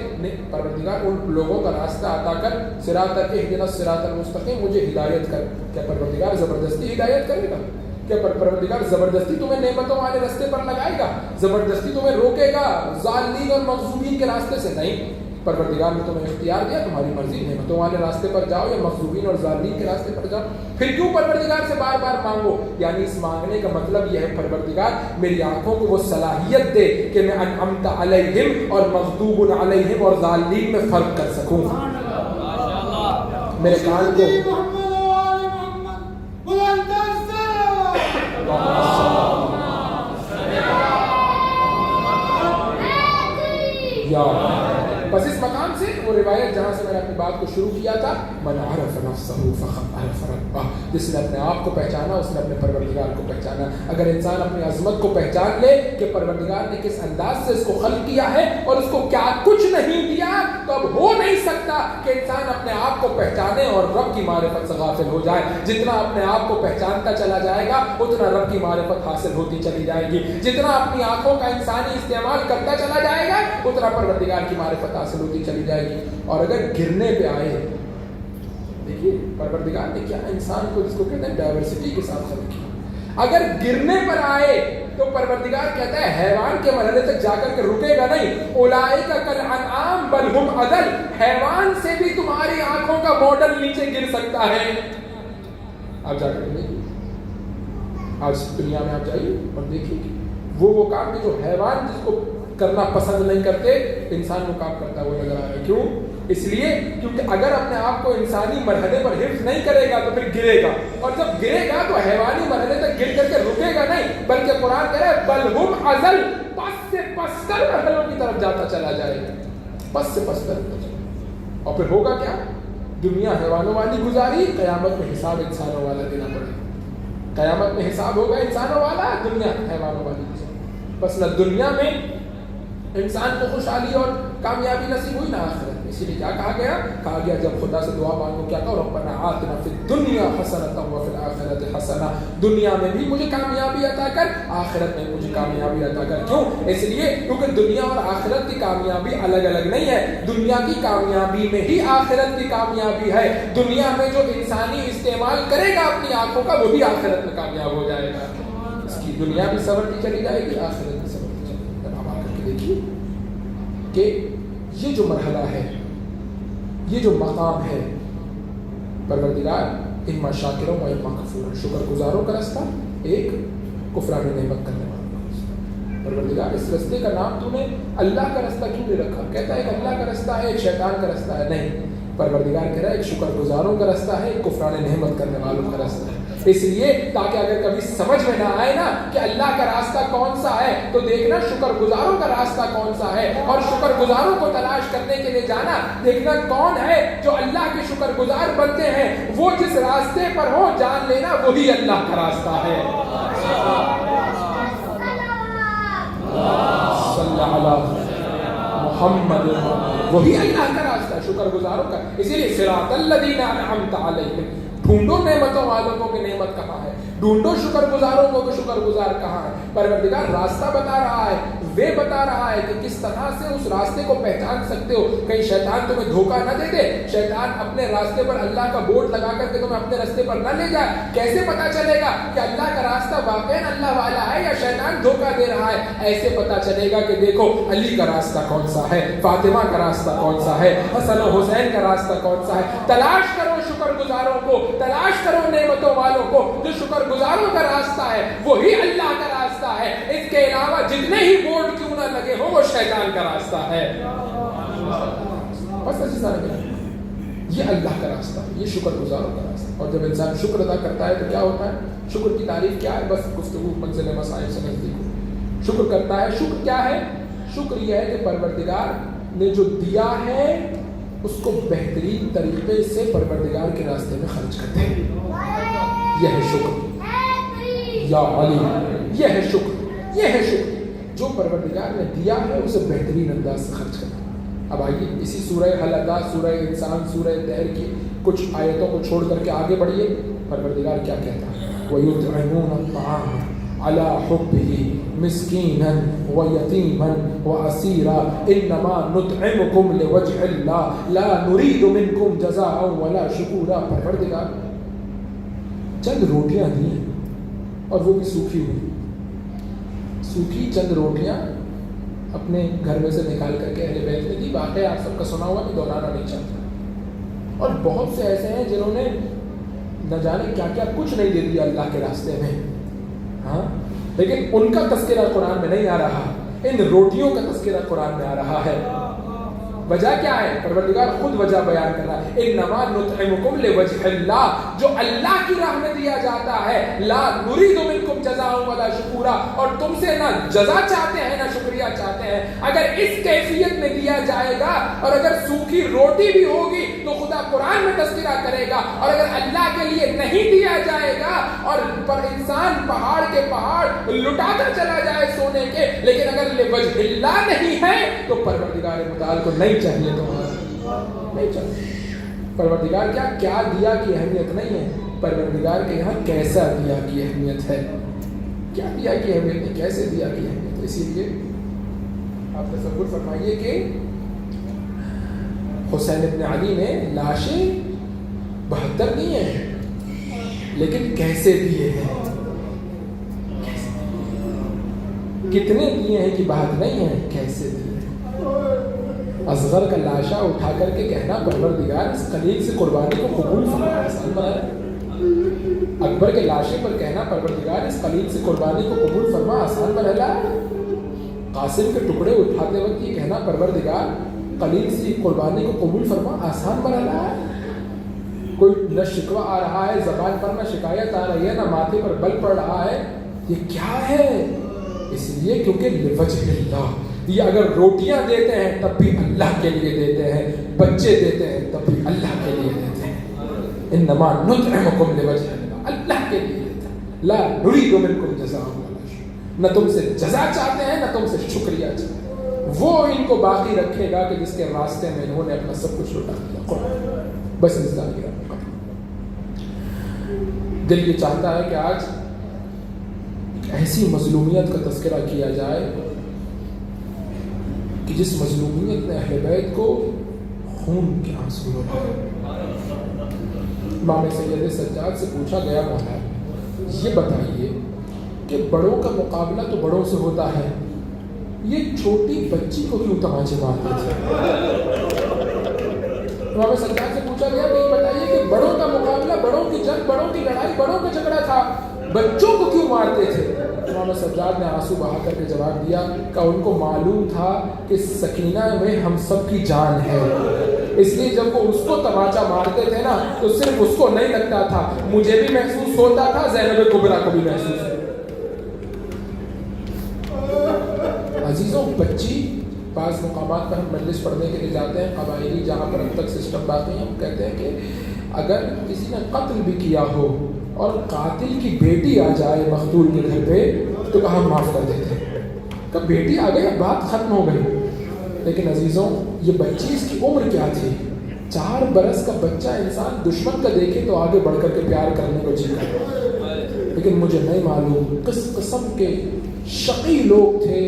پروردگار ان لوگوں کا راستہ عطا کر. صراط اهدنا الصراط المستقیم، مجھے ہدایت کر. کیا پروردگار زبردستی ہدایت کرے گا؟ کہ پروردگار زبردستی تمہیں نعمتوں والے راستے پر لگائے گا؟ زبردستی تمہیں روکے گا ضالین اور مغضوبین کے راستے سے؟ نہیں. پروردگار نے تمہیں اختیار دیا، تمہاری مرضی، نعمتوں والے راستے پر جاؤ یا مغضوبین اور ضالین کے راستے پر جاؤ. پھر کیوں پروردگار سے بار بار مانگو؟ یعنی اس مانگنے کا مطلب یہ ہے پروردگار میری آنکھوں کو وہ صلاحیت دے کہ میں انعمت علیہم اور مغضوب علیہم اور ضالین میں فرق کر سکوں. میرے کان کو بس اس مقام سے وہ روایت جہاں سے میں نے اپنی بات کو شروع کیا تھا، من عرف نفسہ فقد عرف ربہ، جس نے اپنے آپ کو پہچانا اس نے اپنے پروردگار کو پہچانا. اگر انسان اپنی عظمت کو پہچان لے کہ پروردگار نے کس انداز سے اس کو خلق کیا ہے اور اس کو کیا کچھ نہیں دیا، تو اب ہو نہیں سکتا کہ انسان اپنے آپ کو پہچانے اور رب کی معرفت سے غافل ہو جائے. جتنا اپنے آپ کو پہچانتا چلا جائے گا اتنا رب کی معرفت حاصل ہوتی چلی جائے گی. جتنا اپنی آنکھوں کا انسانی استعمال کرتا چلا جائے گا اتنا پروردگار کی معرفت حاصل ہوتی چلی جائے گی. اور اگر گرنے پہ آئے، دیکھیے پروردگار نے کیا انسان کو جس کو کہتے ہیں ڈائیورسٹی کے ساتھ خلق کیا. اگر گرنے پر آئے تو پروردگار کہتا ہے حیوان کے مرحلے تک جا کر کے رکے گا نہیں. اولئک کالانعام بل ہم اضل، حیوان سے بھی تمہاری آنکھوں کا ماڈل نیچے گر سکتا ہے. آپ جا کر کے دیکھیے، آج دنیا میں آپ جائیے اور دیکھیے وہ کام جو حیوان جس کو کرنا پسند نہیں کرتے انسان وہ کام کرتا وہ نظر آ رہا ہے. کیوں؟ اس لیے کیونکہ اگر اپنے آپ کو انسانی مرحلے پر حفظ نہیں کرے گا تو پھر گرے گا، اور جب گرے گا تو حیوانی مرحلے تک گر کر کے رکے گا نہیں، بلکہ قرآن کہہ رہا ہے بل ہم اضل، پس سے پستر مرحلوں کی طرف جاتا چلا جائے گا. پس سے پستر. اور پھر ہوگا کیا؟ دنیا حیوانوں والی گزاری، قیامت میں حساب انسانوں والا دینا پڑے گا. قیامت میں حساب ہوگا انسانوں والا، دنیا حیوانوں والی گزاری. بس نہ دنیا میں انسان کو خوشحالی اور کامیابی نصیب ہوئی نہ آخرت میں. اسی لیے کیا کہا گیا جب خدا سے دعا مانگو کیا کہو ربنا آتنا فی الدنیا حسنۃ وفی الآخرۃ حسنہ، دنیا میں بھی مجھے کامیابی عطا کر، آخرت میں مجھے کامیابی عطا کر۔ کیوں؟ اس لیے کیونکہ دنیا اور آخرت کی کامیابی الگ الگ نہیں ہے، دنیا کی کامیابی میں ہی آخرت کی کامیابی ہے۔ دنیا میں جو انسانی استعمال کرے گا اپنی آنکھوں کا وہ بھی آخرت میں کامیاب ہو جائے گا، اس کی دنیا بھی سنورتی چلی جائے گی، آخرت بھی سنورتی چلی جائے گی۔ اب آ کر کے دیکھیے کہ یہ جو مرحلہ ہے، یہ جو مقام ہے، پروردگار اما شاکروں و اما کفورا، شکر گزاروں کا رستہ ایک، کفران نعمت کرنے والوں کا رستہ۔ پروردگار اس رستے کا نام تو نے اللہ کا رستہ کیوں نہیں رکھا؟ کہتا ہے ایک اللہ کا رستہ ہے، ایک شیطان کا رستہ ہے، نہیں، پروردگار کہہ رہا ہے ایک شکر گزاروں کا رستہ ہے، ایک کفران نعمت کرنے والوں کا رستہ ہے۔ اس لیے تاکہ اگر کبھی سمجھ میں نہ آئے نا کہ اللہ کا راستہ کون سا ہے تو دیکھنا شکر گزاروں کا راستہ کون سا ہے، اور شکر گزاروں کو تلاش کرنے کے لیے جانا، دیکھنا کون ہے جو اللہ کے شکر گزار بنتے ہیں، وہ جس راستے پر ہو جان لینا وہی اللہ کا راستہ ہے۔ صلی اللہ علیہ محمد، وہی اللہ کا راستہ ہے شکر گزاروں کا۔ اسی لیے صراط الذین انعمت علیہم، ڈھونڈو نعمتوں والوں کو کہ نعمت کہاں ہے، ڈھونڈو شکر گزاروں کو کہ شکر گزار کہاں ہے۔ پروردگار راستہ بتا رہا ہے، وہ بتا رہا ہے کہ کس طرح سے اس راستے کو پہچان سکتے ہو۔ کہیں شیطان تمہیں دھوکہ نہ دے دے، شیطان اپنے راستے پر اللہ کا بورڈ لگا کر کے تمہیں اپنے راستے پر نہ لے جائے۔ کیسے پتا چلے گا کہ اللہ کا راستہ واقعی اللہ والا ہے یا شیطان دھوکہ دے رہا ہے؟ ایسے پتا چلے گا کہ دیکھو علی کا راستہ کون سا ہے، فاطمہ کا راستہ کون سا ہے، حسن و حسین کا راستہ کون سا ہے۔ تلاش کرو شکر گزاروں کو، تلاش کرو نعمتوں والوں کو، جو شکر گزاروں کا راستہ ہے وہی اللہ کا راستہ ہے۔ اس کے علاوہ جتنے ہی بورڈ کیوں نہ لگے ہو وہ شیطان کا راستہ ہے۔ بس یہ اللہ کا راستہ ہے، یہ شکر گزاروں کا راستہ ہے۔ اور جب انسان شکر ادا کرتا ہے تو کیا ہوتا ہے؟ شکر کی تعریف کیا ہے؟ بس گفتگو منزل مسائل سے نزدیک ہو، شکر کرتا ہے۔ شکر کیا ہے؟ شکر یہ ہے کہ پروردگار نے جو دیا ہے اس کو بہترین طریقے سے پروردگار کے راستے میں خرچ کرتے ہیں، یہ ہے شکر۔ یا علی، یہ ہے شکر، یہ ہے شکر۔ جو پروردگار نے دیا ہے اسے بہترین انداز سے خرچ کرنا۔ اب آئیے اسی سورہ حلقہ، سورہ انسان، سورہ دہر کی کچھ آیتوں کو چھوڑ کر کے آگے بڑھیے، پروردگار کیا کہتا ہے؟ وَيُطْعِمُونَ الطَّعَامَ عَلَى حُبِّهِ مِسْكِينًا وَيَتِيمًا وَأَسِيرًا إِنَّمَا نُطْعِمُكُمْ لِوَجْهِ اللَّهِ لَا نُرِيدُ مِنْكُمْ جَزَاءً وَلَا شُكُورًا۔ پروردگار چند روٹیاں دی اور وہ بھی سوکھی ہوئی، سوکھی چند روٹیاں اپنے گھر میں سے نکال کر کے اہل بیت نے دی۔ واقعہ آپ سب کا سنا ہوا، نہیں دہرانا نہیں چاہتا۔ اور بہت سے ایسے ہیں جنہوں نے نہ جانے کیا کیا کچھ نہیں دے دیا اللہ کے راستے میں، ہاں، لیکن ان کا تذکرہ قرآن میں نہیں آ رہا، ان روٹیوں کا تذکرہ قرآن میں آ رہا ہے۔ وجہ کیا ہے؟ پروردگار خود وجہ بیان کر رہا ہے، انما نطعمکم لوجہ اللہ، جو اللہ کی راہ میں دیا جاتا ہے، لا نرید منکم جزاء ولا شکورا، اور تم سے نہ جزا چاہتے ہیں نہ شکریہ چاہتے ہیں۔ اگر اس کیفیت میں دیا جائے گا اور اگر سوکھی روٹی بھی ہوگی تو خدا قرآن میں تذکرہ کرے گا، اور اگر اللہ کے لیے نہیں دیا جائے گا اور پر انسان پہاڑ کے پہاڑ لٹاتا چلا جائے سونے کے، لیکن اگر لوجہ اللہ نہیں ہے تو پروردگار متعال کو نہیں چاہیے، تمہارا نہیں چاہیے۔ پروردگار کیا دیا کی اہمیت نہیں ہے، پروردگار کے یہاں کیسا دیا کی اہمیت ہے، کیا دیا کی اہمیت نہیں، کیسے دیا کی اہمیت ہے۔ اسی لیے آپ تصور فرمائیے کہ حسین ابن علی نے لاشیں 72 دی ہیں، لیکن کیسے دیے ہیں، کتنے دیے ہیں کہ بات نہیں ہے، کیسے دیے۔ اصغر کا لاشا اٹھا کر کے کہنا پروردگار اس خلیل سے قربانی کو قبول فرما، آسان بنا ہے۔ اکبر کے لاشے پر کہنا پروردگار اس خلیل سے قربانی کو قبول فرما، آسان بنا ہے۔ قاسم کے ٹکڑے اٹھاتے وقت یہ کہنا پروردگار خلیل سے قربانی کو قبول فرما، آسان بنا ہے۔ کوئی نہ شکوہ آ رہا ہے زبان پر، نہ شکایت آ رہی ہے، نہ ماتھے پر بل پڑ رہا ہے، یہ کیا ہے؟ اس لیے کیونکہ لوجہ اللہ، یہ اگر روٹیاں دیتے ہیں تب بھی اللہ کے لیے دیتے ہیں، بچے دیتے ہیں تب بھی اللہ کے لیے دیتے ہیں۔ انما نطعمکم لوجہ اللہ، اللہ کے لیے دیتے ہیں، لا نرید منکم جزاء ولا شکور، نہ تم سے جزا چاہتے ہیں نہ تم سے شکریہ چاہتے ہیں۔ وہ ان کو باقی رکھے گا کہ جس کے راستے میں انہوں نے اپنا سب کچھ لوٹا دیا. قرآن بس انتظار کیا. دل یہ چاہتا ہے کہ آج ایسی مظلومیت کا تذکرہ کیا جائے کہ جس مظلومیت نے اہل بیت کو خون کے آنسو روائے. امام سید سجاد سے پوچھا گیا مولا یہ بتائیے کہ بڑوں کا مقابلہ تو بڑوں سے ہوتا ہے, یہ چھوٹی بچی کو کیوں تماچے مارتے تھے؟ امام سجاد سے پوچھا گیا کہ یہ بتائیے کہ بڑوں کا مقابلہ, بڑوں کی جنگ, بڑوں کی لڑائی, بڑوں کا جھگڑا تھا, بچوں کو کیوں مارتے تھے؟ امام سجاد نے آنسو بہا کر کے جواب دیا کہ ان کو معلوم تھا کہ سکینہ میں ہم سب کی جان ہے, اس لیے جب وہ اس کو تماچا مارتے تھے نا تو صرف اس کو نہیں لگتا تھا, مجھے بھی محسوس ہوتا تھا, زینب کبریٰ کو بھی محسوس ہوتا. عزیزوں, بچی بعض مقامات پر ہم مجلس پڑھنے کے لیے جاتے ہیں قبائلی جہاں پر اب تک سسٹم باقی ہے, ہم کہتے ہیں کہ اگر کسی نے قتل بھی کیا ہو اور قاتل کی بیٹی آ جائے مقتول کے گھر پہ تو کہاں معاف کر دیتے ہیں, کہ بیٹی آ گئی بات ختم ہو گئی. لیکن عزیزوں, یہ بچی اس کی عمر کیا تھی؟ 4 برس کا بچہ انسان دشمن کا دیکھے تو آگے بڑھ کر کے پیار کرنے کو جی کرتا. لیکن مجھے نہیں معلوم کس قسم کے شقی لوگ تھے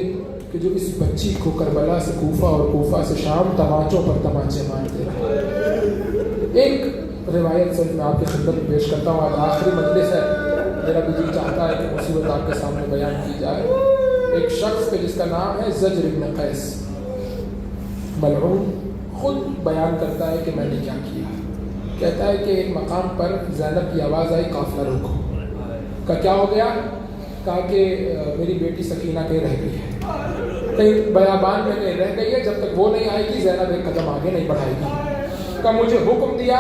کہ جو اس بچی کو کربلا سے کوفہ اور کوفہ سے شام تماچوں پر تماچے مارتے رہے. ایک روایت سے میں آپ کی خدمت میں پیش کرتا ہوں. آج آخری مجلس ہے, میرا بھی جی چاہتا ہے کہ مصیبت آپ کے سامنے بیان کی جائے. ایک شخص کے جس کا نام ہے زجر ابن قیس ملعون, خود بیان کرتا ہے کہ میں نے کیا کیا. کہتا ہے کہ ایک مقام پر زینب کی آواز آئی قافلہ روکو. کا کیا ہو گیا؟ کہا کہ میری بیٹی سکینہ کہیں رہ گئی ہے, کہیں بیابان میں کہیں رہ گئی ہے, جب تک وہ نہیں آئے گی زینب ایک قدم آگے نہیں بڑھائے گی. کا مجھے حکم دیا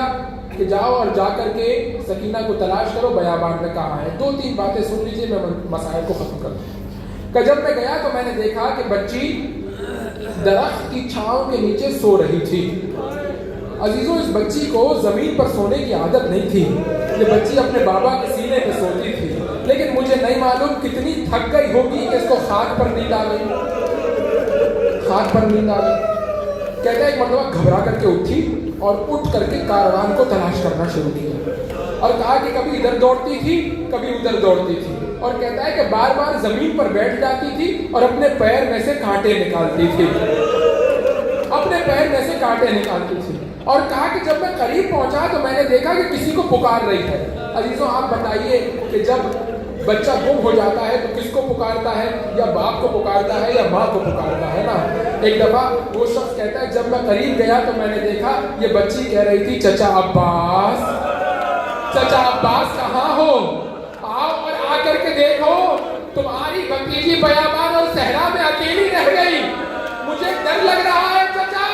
کہ جاؤ اور جا کر کے سکینہ کو تلاش کرو, بیابان میں کہاں ہے. 2-3 باتیں سن لیجیے, میں مسائل کو ختم کر دوں. کہ جب میں گیا تو میں نے دیکھا کہ بچی درخت کی چھاؤں کے نیچے سو رہی تھی. عزیزوں, اس بچی کو زمین پر سونے کی عادت نہیں تھی, یہ بچی اپنے بابا کے سینے پہ سوتی تھی. لیکن مجھے نہیں معلوم کتنی تھک گئی ہوگی کہ اس کو خاک پر نیند آ گئی, خاک پر نیند آ گئی. کہتا ہے ایک مرتبہ گھبرا کر کے اٹھی اور اٹھ کر کے کاروان کو تلاش کرنا شروع کیا, اور کہا کہ کبھی ادھر دوڑتی تھی کبھی ادھر دوڑتی تھی, اور کہتا ہے کہ بار بار زمین پر بیٹھ جاتی تھی اور اپنے پیر میں سے کانٹے نکالتی تھی, اپنے پیر میں سے کانٹے نکالتی تھی. اور کہا کہ جب میں قریب پہنچا تو میں نے دیکھا کہ کسی کو پکار رہی ہے. عزیزوں, آپ بتائیے کہ جب بچہ گم ہو جاتا ہے تو کس کو پکارتا ہے؟ یا باپ کو پکارتا ہے یا ماں کو پکارتا ہے نا. ایک دفعہ وہ شخص کہتا ہے جب میں قریب گیا تو میں نے دیکھا یہ بچی کہہ رہی تھی چچا عباس, چچا عباس کہاں ہو, آؤ اور آ کر کے دیکھو تمہاری بھتیجی بیابان اور صحرا میں اکیلی رہ گئی, مجھے ڈر لگ رہا ہے چچا.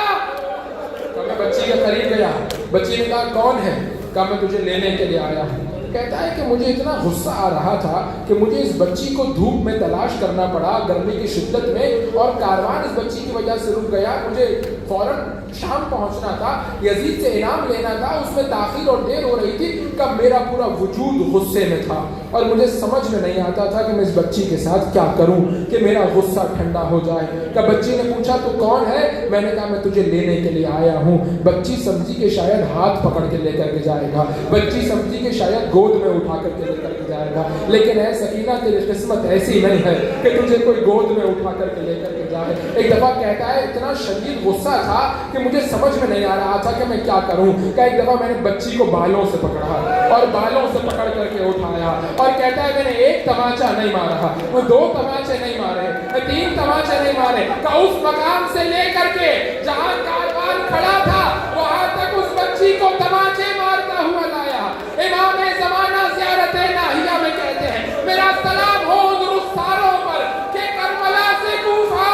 میں بچی کے قریب گیا, بچی نے کہا کون ہے؟ کہا میں تجھے لینے کے لیے آیا ہوں. کہتا ہے کہ مجھے اتنا غصہ آ رہا تھا کہ مجھے اس بچی کو دھوپ میں تلاش کرنا پڑا گرمی کی شدت میں, اور کاروان اس بچی کی وجہ سے رک گیا. مجھے فوراً شام پہنچنا تھا, یزید سے انعام لینا تھا, اس میں تاخیر اور دیر ہو رہی تھی. کہ میرا پورا وجود غصے میں تھا اور مجھے سمجھ میں نہیں آتا تھا کہ میں اس بچی کے ساتھ کیا کروں کہ میرا غصہ ٹھنڈا ہو جائے. کہ بچی نے پوچھا تو کون ہے؟ میں نے کہا میں تجھے لینے کے لیے آیا ہوں. بچی سمجھی کہ شاید ہاتھ پکڑ کے لے کر کے جائے گا, بچی سمجھی کہ شاید گود میں اٹھا کر کے لے کر کے جائے گا. لیکن اے سکینہ, تیری قسمت ایسی نہیں ہے کہ تجھے کوئی گود میں اٹھا کر کے لے کر کے جائے. ایک دفعہ کہتا ہے اتنا شدید غصہ تھا کہ مجھے سمجھ میں نہیں آ رہا تھا کہ میں کیا کروں. کہ ایک دفعہ میں نے بچی کو بالوں سے پکڑا اور بالوں سے پکڑ کر کے اٹھایا, اور کہتا ہے میں نے 1 تماچا نہیں مارا, وہ 2 تماچے نہیں مارے, 3 تماچے نہیں مارے. کہ اس مقام سے لے کر کے جہاں کاروان کھڑا تھا وہاں تک اس بچی کو تماچے مارتا ہوا لایا. امام زمانہ زیارت ناہیہ میں کہتے ہیں میرا سلام ہو ان رخساروں پر کہ کربلا سے کوفہ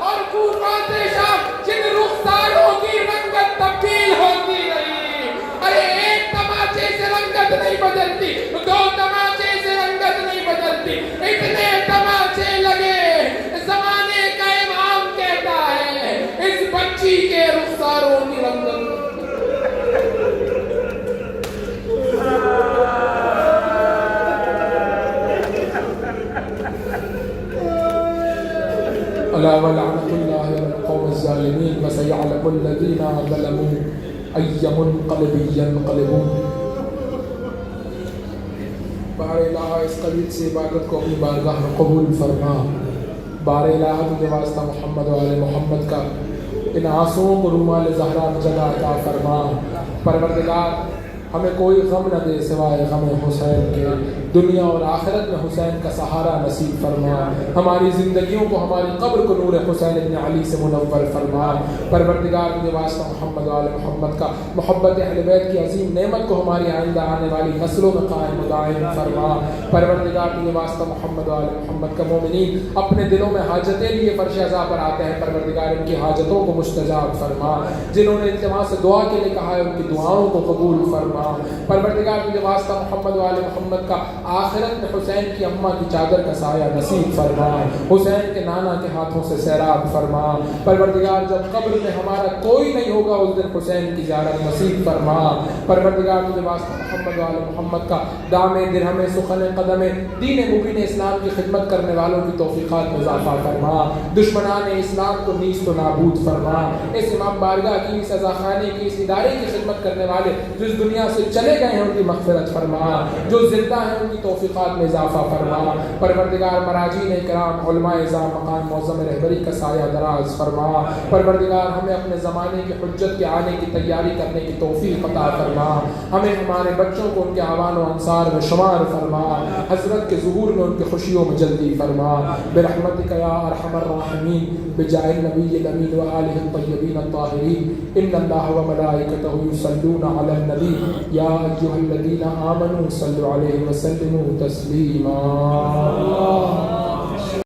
اور کوفہ سے شام جن رخساروں کی رنگت تبدیل ہوتی رہی. ارے 1 تماچے سے رنگت نہیں بدلتی, 2 تماچے سے رنگت نہیں بدلتی, اتنے تماچے لگے. زمانے کا امام کہتا ہے اس بچی کے رخساروں کی رنگت ألا ولعنة الله على القوم الظالمين وسيعلم الذين ظلموا أي منقلب ينقلبون. بار الہ اس قلیل سے عبادت کو اپنی بارگاہ میں قبول فرما. بار الہ تجھے واسطہ محمد و آل محمد کا ان آنسوؤں کو رومال زہرا میں جگہ عطا فرما. پروردگار ہمیں کوئی غم نہ دے سوائے غم حسین کے. دنیا اور آخرت میں حسین کا سہارا نصیب فرما. ہماری زندگیوں کو ہماری قبر کو نور حسین ابن علی سے منور فرما. پروردگار تجھے واسطہ محمد و آل محمد کا محبت اہل بیت کی عظیم نعمت کو ہماری آئندہ آنے والی نسلوں میں قائم و دائم فرما. پروردگار تجھے واسطہ محمد و آل محمد کا مومنین اپنے دلوں میں حاجتیں لیے فرش عزا پر آتے ہیں. پروردگار ان کی حاجتوں کو مستجاب فرما. جنہوں نے التماس سے دعا کے لیے کہا ہے ان کی دعاؤں کو قبول فرما. پروردگار تجھے واسطہ محمد و آل محمد کا آخرت میں حسین کی اماں کی چادر کا سایہ نصیب فرما. حسین کے نانا کے ہاتھوں سے سیراب فرما. پروردگار جب قبر میں ہمارا کوئی نہیں ہوگا اس دن حسین کی زیارت نصیب فرما. پروردگار تجھے واسطہ محمد و آل محمد کا دام درہم سخن قدم دین مبین اسلام کی خدمت کرنے والوں کی توفیقات میں اضافہ فرما. دشمنان اسلام کو نیست و نابود فرما. اس امام بارگاہ کی اس عزا خانے کی اس ادارے کی خدمت کرنے والے جو اس دنیا سے چلے گئے ہیں ان کی مغفرت فرما. جو زندہ ہیں ان کی توفیقات میں اضافہ فرما. پروردگار مراجین اکرام علماء اعظام مقام معظم رہبری کا سایہ دراز فرما. پروردگار ہمیں اپنے زمانے کی حجت کے آنے کی تیاری کرنے کی توفیق عطا فرما. ہمیں ہمارے بچوں کو ان کے اعوان و انصار میں شمار فرما. حضرت کے ظہور میں ان کی خوشیوں میں جلدی فرما. برحمتک یا ارحم الراحمین بجاہ النبی الامین و آلہ الطیبین الطاہرین. ان اللہ و ملائکتہ یصلون علی النبی یا ایھا الذین آمنوا صلوا علیہ وسلموا تسلیما.